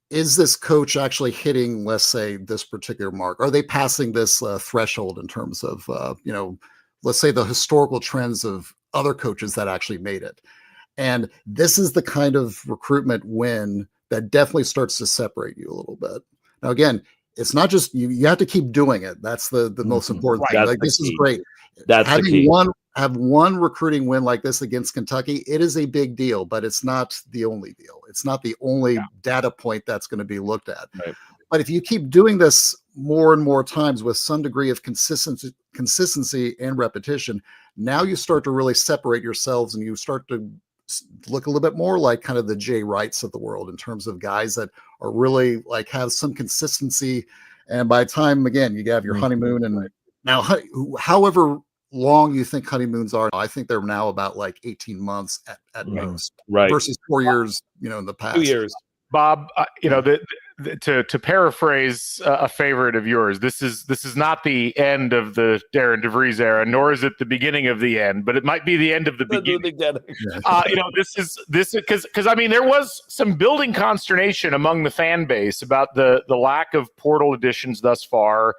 is this coach actually hitting, let's say, this particular mark? Are they passing this threshold in terms of, let's say the historical trends of other coaches that actually made it? And this is the kind of recruitment win that definitely starts to separate you a little bit. Now, again, it's not just you have to keep doing it. That's the most important thing. That's like, this is great. That's the key. Have one recruiting win like this against Kentucky, it is a big deal, but it's not the only deal. It's not the only data point that's going to be looked at. Right. But if you keep doing this more and more times with some degree of consistency and repetition, now you start to really separate yourselves, and you start to look a little bit more like kind of the Jay Wrights of the world in terms of guys that are really like have some consistency. And by the time, again, you have your honeymoon, and now however long you think honeymoons are, I think they're now about like 18 months at most, right? Versus 4 years, in the past. 2 years. Bob, to paraphrase a favorite of yours, this is not the end of the Darren DeVries era, nor is it the beginning of the end, but it might be the end of the beginning. This because I mean, there was some building consternation among the fan base about the lack of portal additions thus far,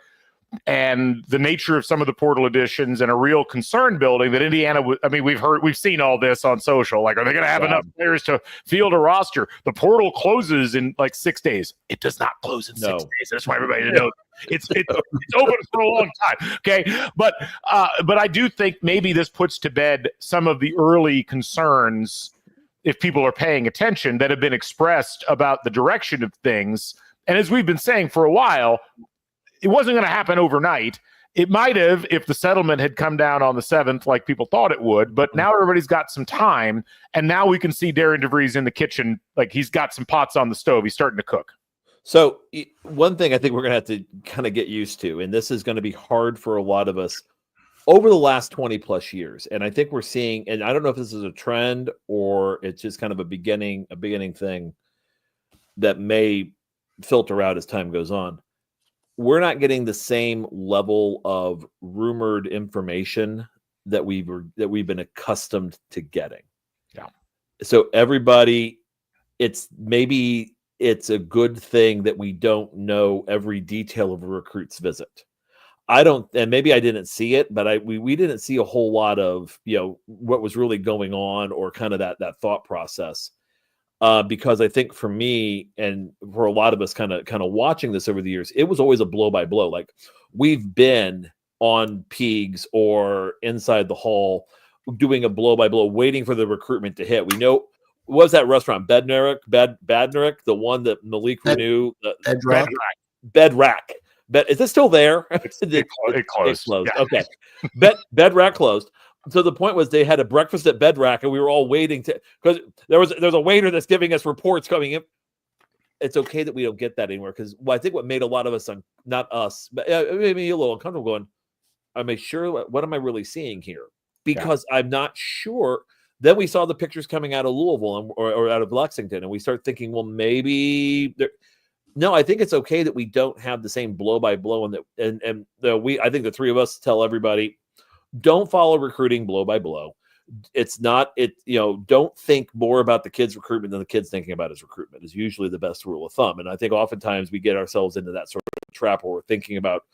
and the nature of some of the portal additions, and a real concern building that Indiana I mean, we've seen all this on social. Like, are they going to have enough players to field a roster? The portal closes in like 6 days. It does not close in 6 days. That's why everybody knows it's open for a long time. Okay. But I do think maybe this puts to bed some of the early concerns, if people are paying attention, that have been expressed about the direction of things. And as we've been saying for a while, it wasn't going to happen overnight. It might have if the settlement had come down on the 7th like people thought it would, but now everybody's got some time, and now we can see Darren DeVries in the kitchen, like he's got some pots on the stove. He's starting to cook. So one thing I think we're going to have to kind of get used to, and this is going to be hard for a lot of us over the last 20 plus years, and I think we're seeing, and I don't know if this is a trend or it's just kind of a beginning thing that may filter out as time goes on. We're not getting the same level of rumored information that we've been accustomed to getting. Yeah. So everybody, it's a good thing that we don't know every detail of a recruit's visit. And maybe I didn't see it, but we didn't see a whole lot of, what was really going on, or kind of that thought process. Because I think for me, and for a lot of us kind of watching this over the years, it was always a blow by blow. Like, we've been on Peegs or Inside the Hall doing a blow by blow, waiting for the recruitment to hit. We know, what was that restaurant? Bednarik, the one that Malik Renew, Bedrack. Is it still there? It closed. Yeah. Okay. Bedrack closed. So the point was, they had a breakfast at Bedrack, and we were all waiting because there's a waiter that's giving us reports coming in. It's okay that we don't get that anymore, because I think what made a lot of us, not us, but maybe a little uncomfortable, going, am I sure? What am I really seeing here? Because I'm not sure. Then we saw the pictures coming out of Louisville or out of Lexington, and we start thinking, well, maybe no, I think it's okay that we don't have the same blow by blow, I think the three of us tell everybody, don't follow recruiting blow by blow. Don't think more about the kid's recruitment than the kid's thinking about his recruitment is usually the best rule of thumb. And I think oftentimes we get ourselves into that sort of trap where we're thinking about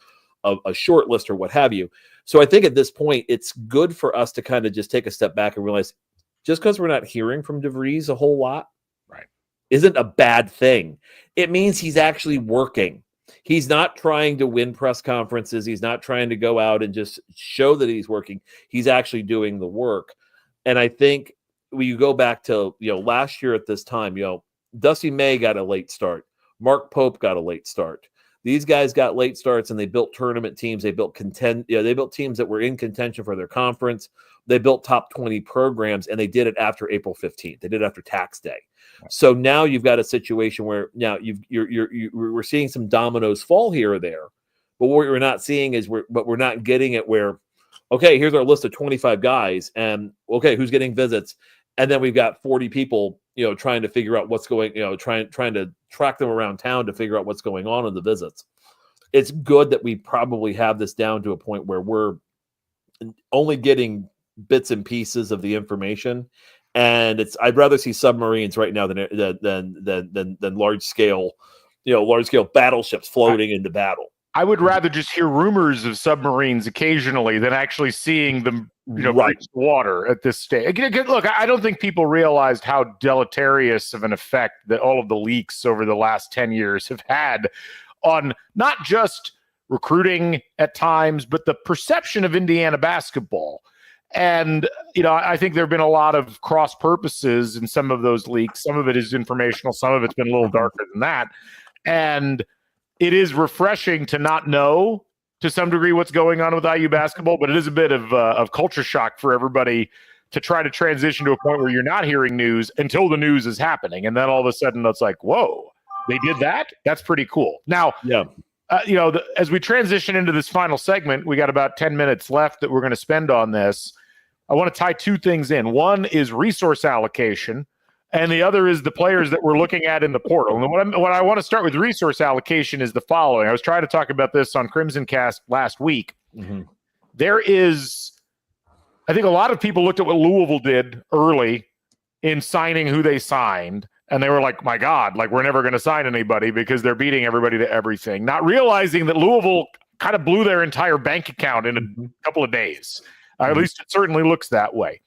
a short list or what have you. So I think at this point, it's good for us to kind of just take a step back and realize, just because we're not hearing from DeVries a whole lot, isn't a bad thing. It means he's actually working. He's not trying to win press conferences. He's not trying to go out and just show that he's working. He's actually doing the work. And I think when you go back to, last year at this time, Dusty May got a late start. Mark Pope got a late start. These guys got late starts, and they built tournament teams. They built they built teams that were in contention for their conference. They built top 20 programs, and they did it after April 15th. They did it after tax day. So now you've got a situation where now we're seeing some dominoes fall here or there, but what we're not seeing is we're not getting it where okay, here's our list of 25 guys, and okay, who's getting visits? And then we've got 40 people, trying to figure out what's going, trying to track them around town to figure out what's going on in the visits. It's good that we probably have this down to a point where we're only getting bits and pieces of the information. And I'd rather see submarines right now than large scale battleships floating into battle. I would rather just hear rumors of submarines occasionally than actually seeing them, breach the water at this stage. Look, I don't think people realized how deleterious of an effect that all of the leaks over the last 10 years have had on not just recruiting at times, but the perception of Indiana basketball. And, I think there have been a lot of cross purposes in some of those leaks. Some of it is informational. Some of it's been a little darker than that. And it is refreshing to not know to some degree what's going on with IU basketball, but it is a bit of culture shock for everybody to try to transition to a point where you're not hearing news until the news is happening. And then all of a sudden it's like, whoa, they did that? That's pretty cool. Now, as we transition into this final segment, we got about 10 minutes left that we're going to spend on this. I want to tie two things in. One is resource allocation, and the other is the players that we're looking at in the portal. And what I want to start with resource allocation is the following. I was trying to talk about this on Crimson Cast last week. Mm-hmm. There is, I think a lot of people looked at what Louisville did early in signing who they signed, and they were like, my God, like we're never going to sign anybody because they're beating everybody to everything, not realizing that Louisville kind of blew their entire bank account in a couple of days. At least it certainly looks that way.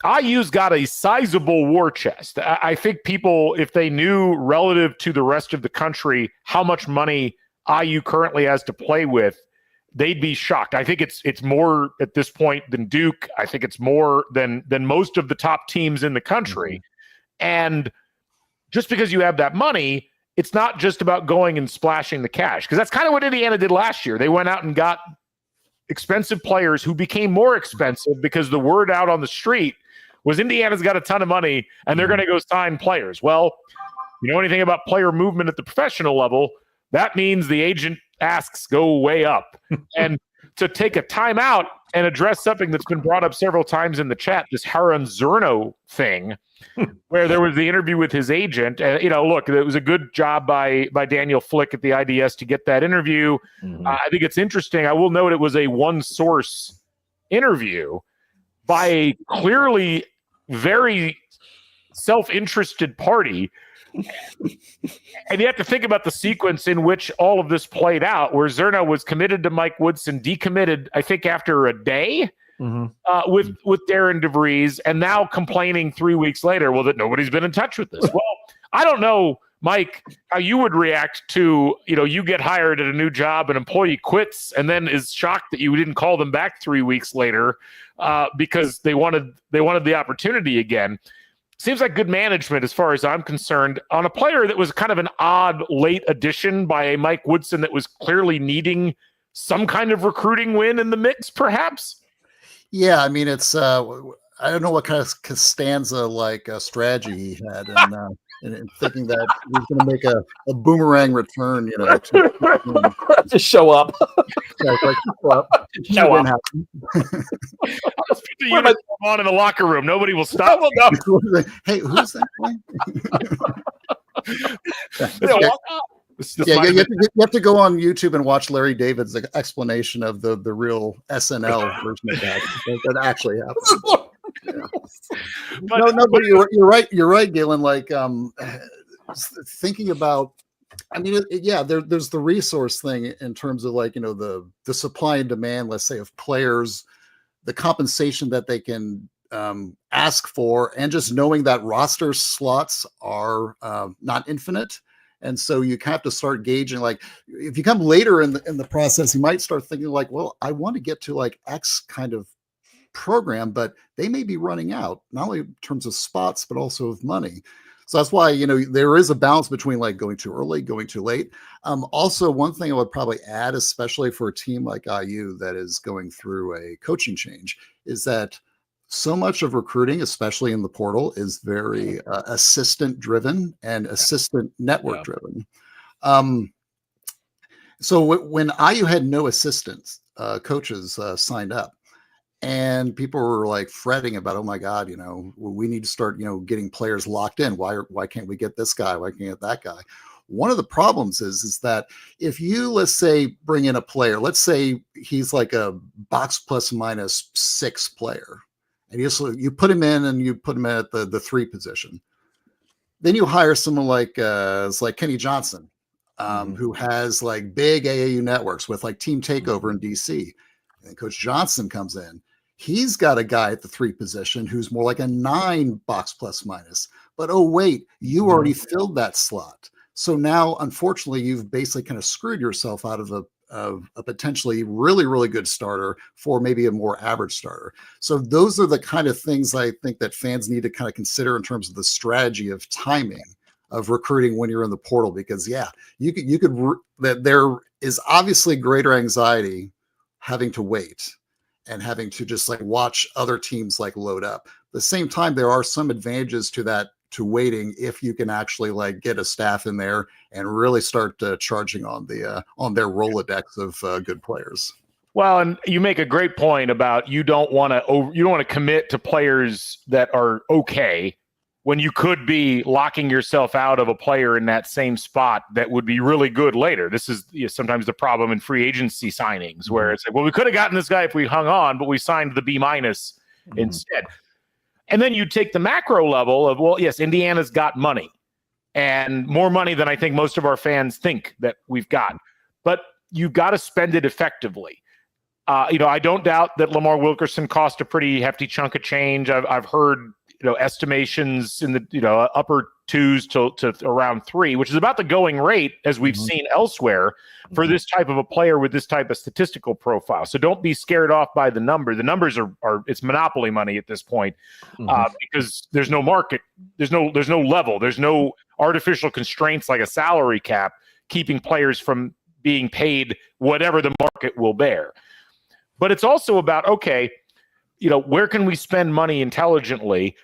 IU's got a sizable war chest. I think people, if they knew relative to the rest of the country how much money IU currently has to play with, they'd be shocked. I think it's more at this point than Duke. I think it's more than most of the top teams in the country. And just because you have that money, it's not just about going and splashing the cash, because that's kind of what Indiana did last year. They went out and got expensive players who became more expensive because the word out on the street was Indiana's got a ton of money and they're going to go sign players. Well, you know anything about player movement at the professional level, that means the agent asks go way up. And to take a timeout and address something that's been brought up several times in the chat, this Harun Zerno thing, where there was the interview with his agent. And, look, it was a good job by Daniel Flick at the IDS to get that interview. I think it's interesting. I will note it was a one-source interview by a clearly very self-interested party. And you have to think about the sequence in which all of this played out, where Zerno was committed to Mike Woodson, decommitted, I think, after a day with Darren DeVries, and now complaining 3 weeks later, that nobody's been in touch with this. Well, I don't know, Mike, how you would react to, you get hired at a new job, an employee quits, and then is shocked that you didn't call them back 3 weeks later because they wanted the opportunity again. Seems like good management as far as I'm concerned on a player that was kind of an odd late addition by a Mike Woodson that was clearly needing some kind of recruiting win in the mix, perhaps. Yeah, I mean, it's I don't know what kind of Costanza-like strategy he had in thinking that he was going to make a boomerang return, Just show up. Yeah, it's like, show up. You on in the locker room. Nobody will stop. Hey, who's that guy? You have to go on YouTube and watch Larry David's explanation of the real SNL version of that actually happened. Yeah. But you're right, Galen. Like thinking about, I mean, there's the resource thing in terms of like the supply and demand, let's say, of players, the compensation that they can ask for, and just knowing that roster slots are not infinite. And so you have to start gauging, like, if you come later in the process, you might start thinking like, well, I want to get to like X kind of program, but they may be running out, not only in terms of spots, but also of money. So that's why, there is a balance between like going too early, going too late. Also, one thing I would probably add, especially for a team like IU that is going through a coaching change, is that so much of recruiting, especially in the portal, is very assistant driven and assistant network driven. So when IU had no assistants, coaches signed up, And people were like fretting about, oh my God, we need to start, getting players locked in. Why can't we get this guy? Why can't we get that guy? One of the problems is that if you, let's say, bring in a player, let's say he's like a box plus minus 6 player, and you put him in and you put him at the 3 position. Then you hire someone like Kenny Johnson, who has like big AAU networks with like Team Takeover in DC. And Coach Johnson comes in. He's got a guy at the 3 position who's more like a 9 box plus minus. But oh wait, you already filled that slot. So now, unfortunately, you've basically kind of screwed yourself out of a potentially really, really good starter for maybe a more average starter. So those are the kind of things I think that fans need to kind of consider in terms of the strategy of timing of recruiting when you're in the portal, because that there is obviously greater anxiety having to wait and having to just like watch other teams like load up. At the same time, there are some advantages to that, to waiting, if you can actually like get a staff in there and really start charging on on their Rolodex of good players. Well, and you make a great point about you don't want to commit to players that are okay when you could be locking yourself out of a player in that same spot that would be really good later. This is sometimes the problem in free agency signings, where it's like, well, we could have gotten this guy if we hung on, but we signed the B- instead. And then you take the macro level of, well, yes, Indiana's got money, and more money than I think most of our fans think that we've got. But you've got to spend it effectively. I don't doubt that Lamar Wilkerson cost a pretty hefty chunk of change. I've heard estimations in the upper 2s to around 3, which is about the going rate as we've seen elsewhere for this type of a player with this type of statistical profile. So don't be scared off by the number. The numbers are it's monopoly money at this point, because there's no market, there's no level, there's no artificial constraints like a salary cap keeping players from being paid whatever the market will bear. But it's also about, okay, where can we spend money intelligently?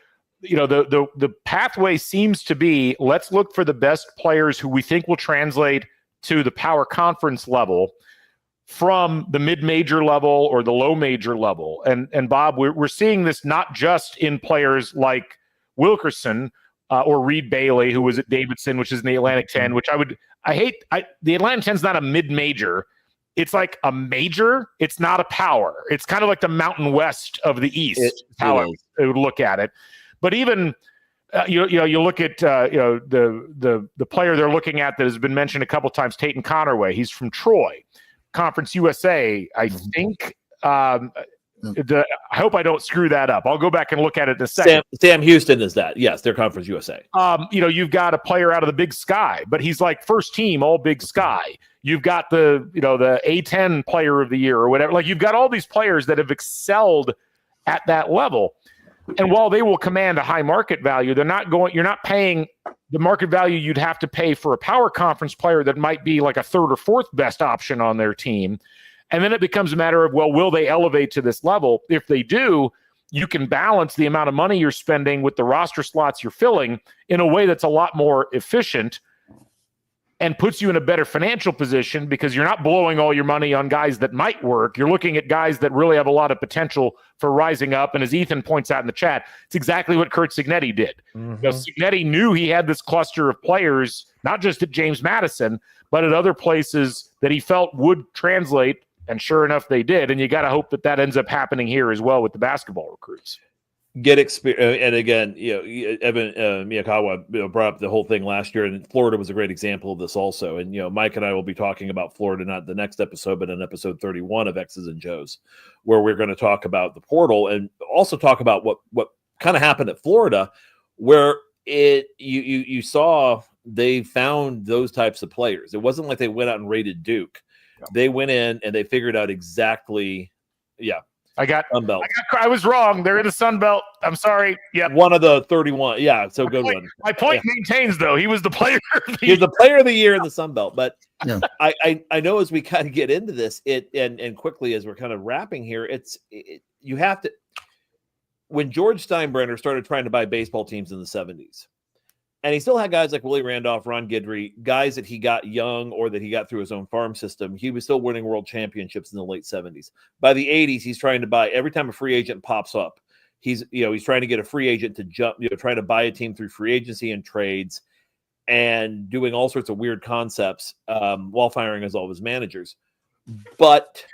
The pathway seems to be, let's look for the best players who we think will translate to the power conference level from the mid-major level or the low major level. And Bob, we're seeing this not just in players like Wilkerson or Reed Bailey, who was at Davidson, which is in the Atlantic 10, which the Atlantic 10 is not a mid-major. It's like a major. It's not a power. It's kind of like the Mountain West of the East, how I would look at it. But even you look at the player they're looking at that has been mentioned a couple times, Tatum Connerway. He's from Troy, Conference USA, I think. I hope I don't screw that up. I'll go back and look at it in a second. Sam Houston is that? Yes, they're Conference USA. You've got a player out of the Big Sky, but he's like first team All Big Sky. You've got the A10 Player of the Year or whatever. Like, you've got all these players that have excelled at that level. And while they will command a high market value, you're not paying the market value you'd have to pay for a power conference player that might be like a 3rd or 4th best option on their team. And then it becomes a matter of, well, will they elevate to this level? If they do, you can balance the amount of money you're spending with the roster slots you're filling in a way that's a lot more efficient and puts you in a better financial position, because you're not blowing all your money on guys that might work. You're looking at guys that really have a lot of potential for rising up. And as Ethan points out in the chat, it's exactly what Kurt Cignetti did. Cignetti knew he had this cluster of players, not just at James Madison, but at other places that he felt would translate. And sure enough, they did. And you got to hope that ends up happening here as well with the basketball recruits. Get experience, and again, Evan Miyakawa brought up the whole thing last year, and Florida was a great example of this also. And Mike and I will be talking about Florida not the next episode, but in episode 31 of X's and Joe's, where we're going to talk about the portal and also talk about what kind of happened at Florida, where you saw they found those types of players. It wasn't like they went out and raided Duke. Yeah. They went in and they figured out exactly, Sun Belt. I was wrong. They're in the Sun Belt. I'm sorry. Yeah, one of the 31. Yeah, so good one. My point maintains, though. He was the player of the year. He was the player of the year in the Sun Belt. But I know as we kind of get into this, and quickly as we're kind of wrapping here, you have to. When George Steinbrenner started trying to buy baseball teams in the 70s, And he still had guys like Willie Randolph, Ron Guidry, guys that he got young or that he got through his own farm system. He was still winning world championships in the late 70s. By the 80s, he's trying to buy every time a free agent pops up. He's trying to get a free agent to jump, trying to buy a team through free agency and trades and doing all sorts of weird concepts while firing as all of his managers. But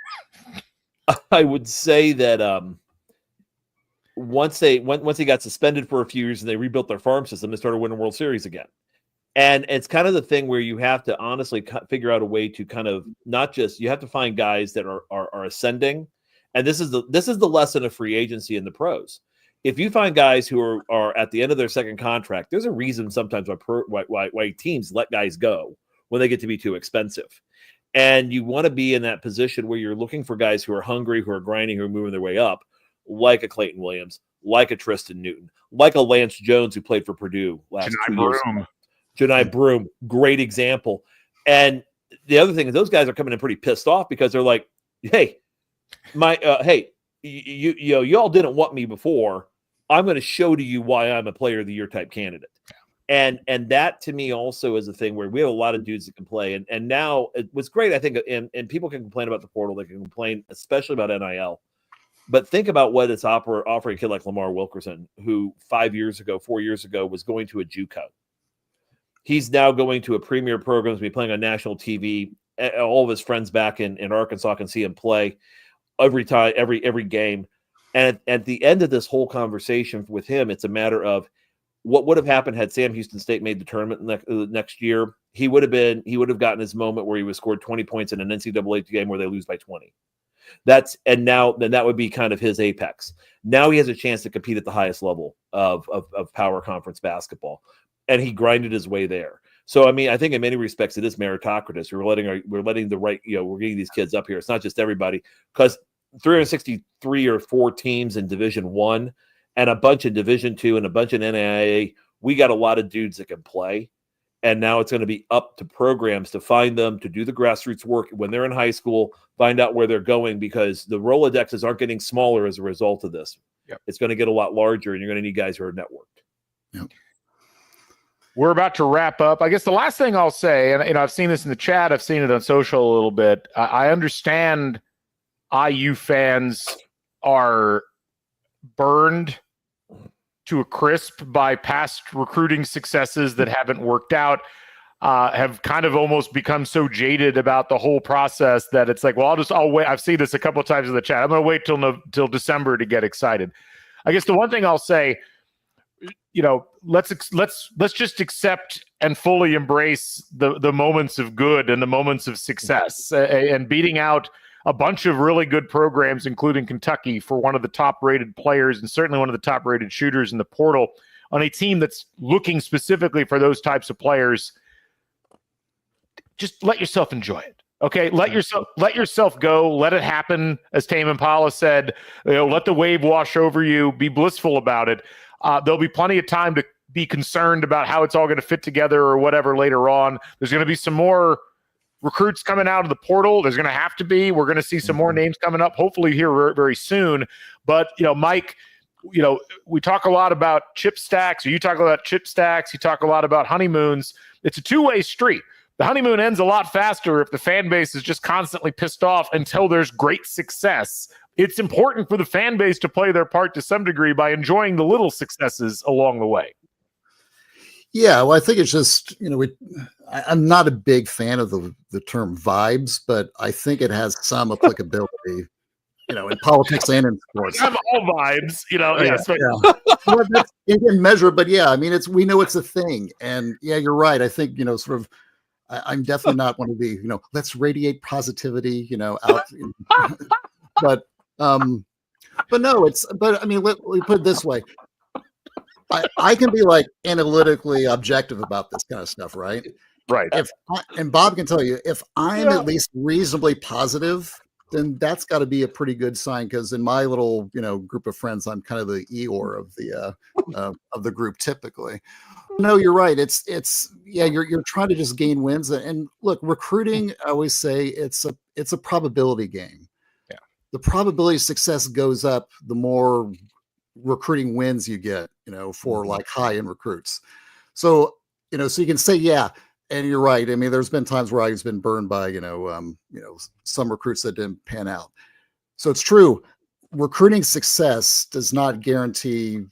I would say that once he got suspended for a few years and they rebuilt their farm system, they started winning World Series again. And it's kind of the thing where you have to honestly figure out a way to kind of not just, you have to find guys that are ascending. And this is the lesson of free agency in the pros. If you find guys who are at the end of their second contract, there's a reason sometimes why teams let guys go when they get to be too expensive. And you want to be in that position where you're looking for guys who are hungry, who are grinding, who are moving their way up, like a Clayton Williams, like a Tristan Newton, like a Lance Jones who played for Purdue last 2 years. Janai Broom, great example. And the other thing is those guys are coming in pretty pissed off because they're like, hey, you all didn't want me before. I'm going to show to you why I'm a player of the year type candidate. And that to me also is a thing where we have a lot of dudes that can play. And now it was great, I think, and people can complain about the portal. They can complain, especially about NIL. But think about what it's offering a kid like Lamar Wilkerson, who 4 years ago was going to a JUCO. He's now going to a premier program, be playing on national TV. All of his friends back in Arkansas can see him play every time, every game. And at the end of this whole conversation with him, it's a matter of what would have happened had Sam Houston State made the tournament next year. He would have gotten his moment where he was scored 20 points in an NCAA game where they lose by 20. Then that would be kind of his apex. Now he has a chance to compete at the highest level of power conference basketball, and he grinded his way there. So I mean, I think in many respects it is meritocracy. We're letting the right, we're getting these kids up here. It's not just everybody, because 363 or 4 teams in Division I and a bunch in Division II and a bunch in NAIA. We got a lot of dudes that can play. And now it's going to be up to programs to find them, to do the grassroots work when they're in high school, find out where they're going, because the Rolodexes aren't getting smaller as a result of this. Yep. It's going to get a lot larger, and you're going to need guys who are networked. Yep. We're about to wrap up. I guess the last thing I'll say, and I've seen this in the chat, I've seen it on social a little bit. I understand IU fans are burned to a crisp by past recruiting successes that haven't worked out, have kind of almost become so jaded about the whole process that it's like, well, I'll wait. I've seen this a couple of times in the chat. I'm going to wait till December to get excited. I guess the one thing I'll say, let's just accept and fully embrace the moments of good and the moments of success, and beating out a bunch of really good programs, including Kentucky, for one of the top-rated players and certainly one of the top-rated shooters in the portal on a team that's looking specifically for those types of players. Just let yourself enjoy it. Okay, let yourself go. Let it happen, as Tame Impala said. Let the wave wash over you. Be blissful about it. There'll be plenty of time to be concerned about how it's all going to fit together or whatever later on. There's going to be some more recruits coming out of the portal. There's going to have to be. We're going to see some more names coming up, hopefully here very, very soon. But, Mike, we talk a lot about chip stacks, or you talk about chip stacks. You talk a lot about honeymoons. It's a two-way street. The honeymoon ends a lot faster if the fan base is just constantly pissed off until there's great success. It's important for the fan base to play their part to some degree by enjoying the little successes along the way. Yeah, well, I think it's just, I'm not a big fan of the term vibes, but I think it has some applicability, in politics and in sports. I'm all vibes, Yes. Yeah. Well, that's in measure, but yeah, I mean, we know it's a thing. And yeah, you're right. I think, I'm definitely not one of the, let's radiate positivity, out. But no, but I mean, let me put it this way. I can be like analytically objective about this kind of stuff, right? Right. And Bob can tell you, if I'm at least reasonably positive, then that's got to be a pretty good sign. Because in my little, group of friends, I'm kind of the Eeyore of the group typically. No, you're right. You're trying to just gain wins. And look, recruiting, I always say it's a probability game. Yeah. The probability of success goes up the more recruiting wins you get, for like high end recruits. So so you can say, yeah, and you're right. I mean, there's been times where I've been burned by, some recruits that didn't pan out. So it's true. Recruiting success does not guarantee,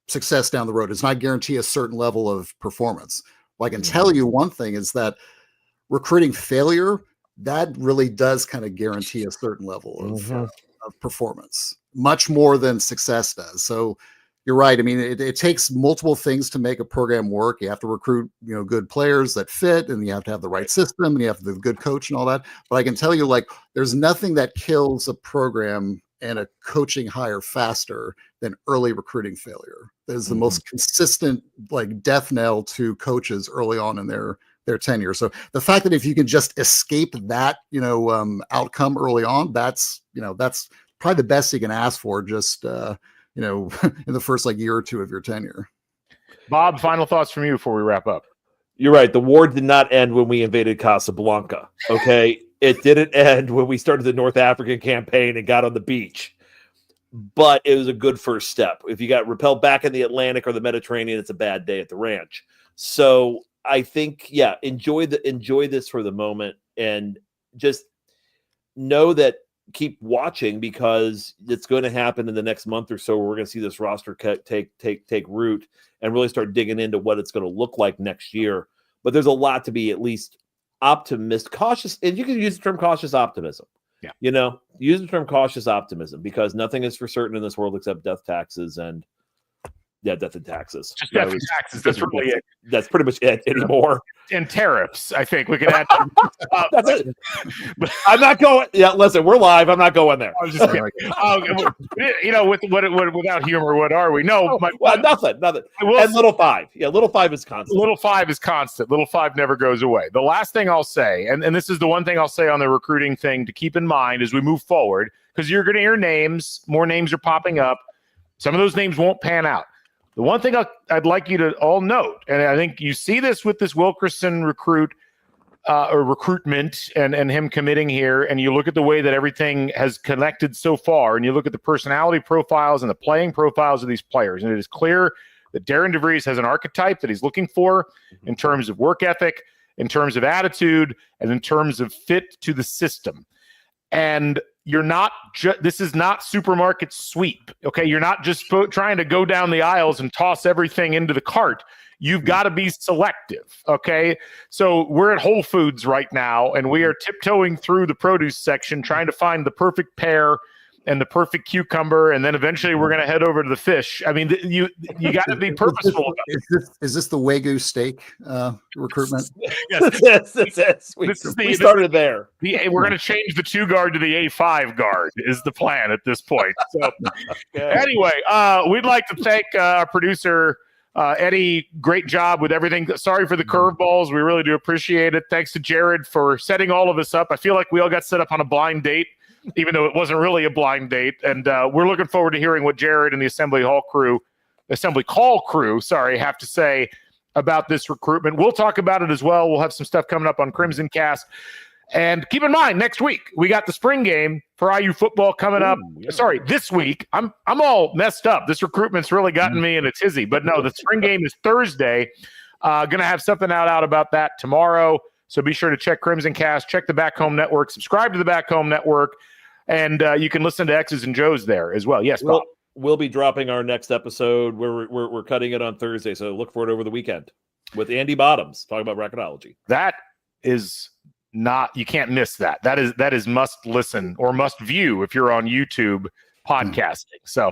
success down the road. It does not guarantee a certain level of performance. Well, I can tell you one thing is that recruiting failure, that really does kind of guarantee a certain level of performance, much more than success does. So you're right. I mean, it takes multiple things to make a program work. You have to recruit, good players that fit, and you have to have the right system, and you have the good coach and all that. But I can tell you, there's nothing that kills a program and a coaching hire faster than early recruiting failure. There's the most consistent, death knell to coaches early on in their tenure. So the fact that if you can just escape that, outcome early on, that's probably the best you can ask for. Just in the first year or two of your tenure. Bob, final thoughts from you before we wrap up. You're right. The war did not end when we invaded Casablanca. Okay. It didn't end when we started the North African campaign and got on the beach, but it was a good first step. If you got repelled back in the Atlantic or the Mediterranean, it's a bad day at the ranch. So I think, enjoy this for the moment, and just know that keep watching, because it's going to happen in the next month or so. We're going to see this roster take root and really start digging into what it's going to look like next year. But there's a lot to be at least cautious, and you can use the term cautious optimism. Yeah. Use the term cautious optimism, because nothing is for certain in this world except death, taxes, and death and taxes. Just death and taxes. That's really it. That's pretty much it anymore. And tariffs, I think we can add. That's it. I'm not going. Yeah, listen, we're live. I'm not going there. I was just kidding. Without humor, what are we? No, nothing. And little five. Yeah, little five is constant. Little five is constant. Little five never goes away. The last thing I'll say, and this is the one thing I'll say on the recruiting thing to keep in mind as we move forward, because you're going to hear names. More names are popping up. Some of those names won't pan out. The one thing I'd like you to all note, and I think you see this with this Wilkerson recruitment and him committing here, and you look at the way that everything has connected so far, and you look at the personality profiles and the playing profiles of these players, and it is clear that Darren DeVries has an archetype that he's looking for in terms of work ethic, in terms of attitude, and in terms of fit to the system. And you're not this is not supermarket sweep. Okay. You're not just trying to go down the aisles and toss everything into the cart. You've got to be selective. Okay. So we're at Whole Foods right now, and we are tiptoeing through the produce section, trying to find the perfect pear and the perfect cucumber. And then eventually we're going to head over to the fish. I mean, you got to be purposeful. Is this the Wagyu steak recruitment? Yes. We started there. We're going to change the 2 guard to the A5 guard is the plan at this point. So anyway, we'd like to thank our producer, Eddie. Great job with everything. Sorry for the curveballs. We really do appreciate it. Thanks to Jared for setting all of us up. I feel like we all got set up on a blind date, even though it wasn't really a blind date. And we're looking forward to hearing what Jared and the Assembly Call crew, have to say about this recruitment. We'll talk about it as well. We'll have some stuff coming up on Crimson Cast. And keep in mind, next week, we got the spring game for IU football coming up. Yeah. Sorry, this week. I'm all messed up. This recruitment's really gotten me in a tizzy. But no, the spring game is Thursday. Going to have something out about that tomorrow. So be sure to check Crimson Cast, check the Back Home Network, subscribe to the Back Home Network, and you can listen to X's and Joe's there as well. Yes, Bob. We'll be dropping our next episode. We're cutting it on Thursday, so look for it over the weekend with Andy Bottoms talking about bracketology. That is you can't miss that. That is must listen or must view if you're on YouTube podcasting. So,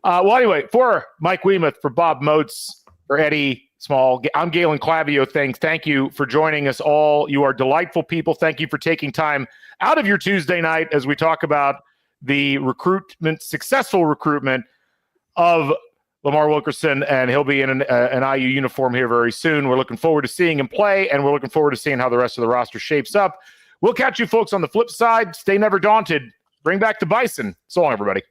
anyway, for Mike Weemuth, for Bob Moats, for Eddie Small, I'm Galen Clavio. Thank you for joining us all. You are delightful people. Thank you for taking time out of your Tuesday night as we talk about the successful recruitment of Lamar Wilkerson, and he'll be in an IU uniform here very soon. We're looking forward to seeing him play, and we're looking forward to seeing how the rest of the roster shapes up. We'll catch you folks on the flip side. Stay never daunted. Bring back the Bison. So long, everybody.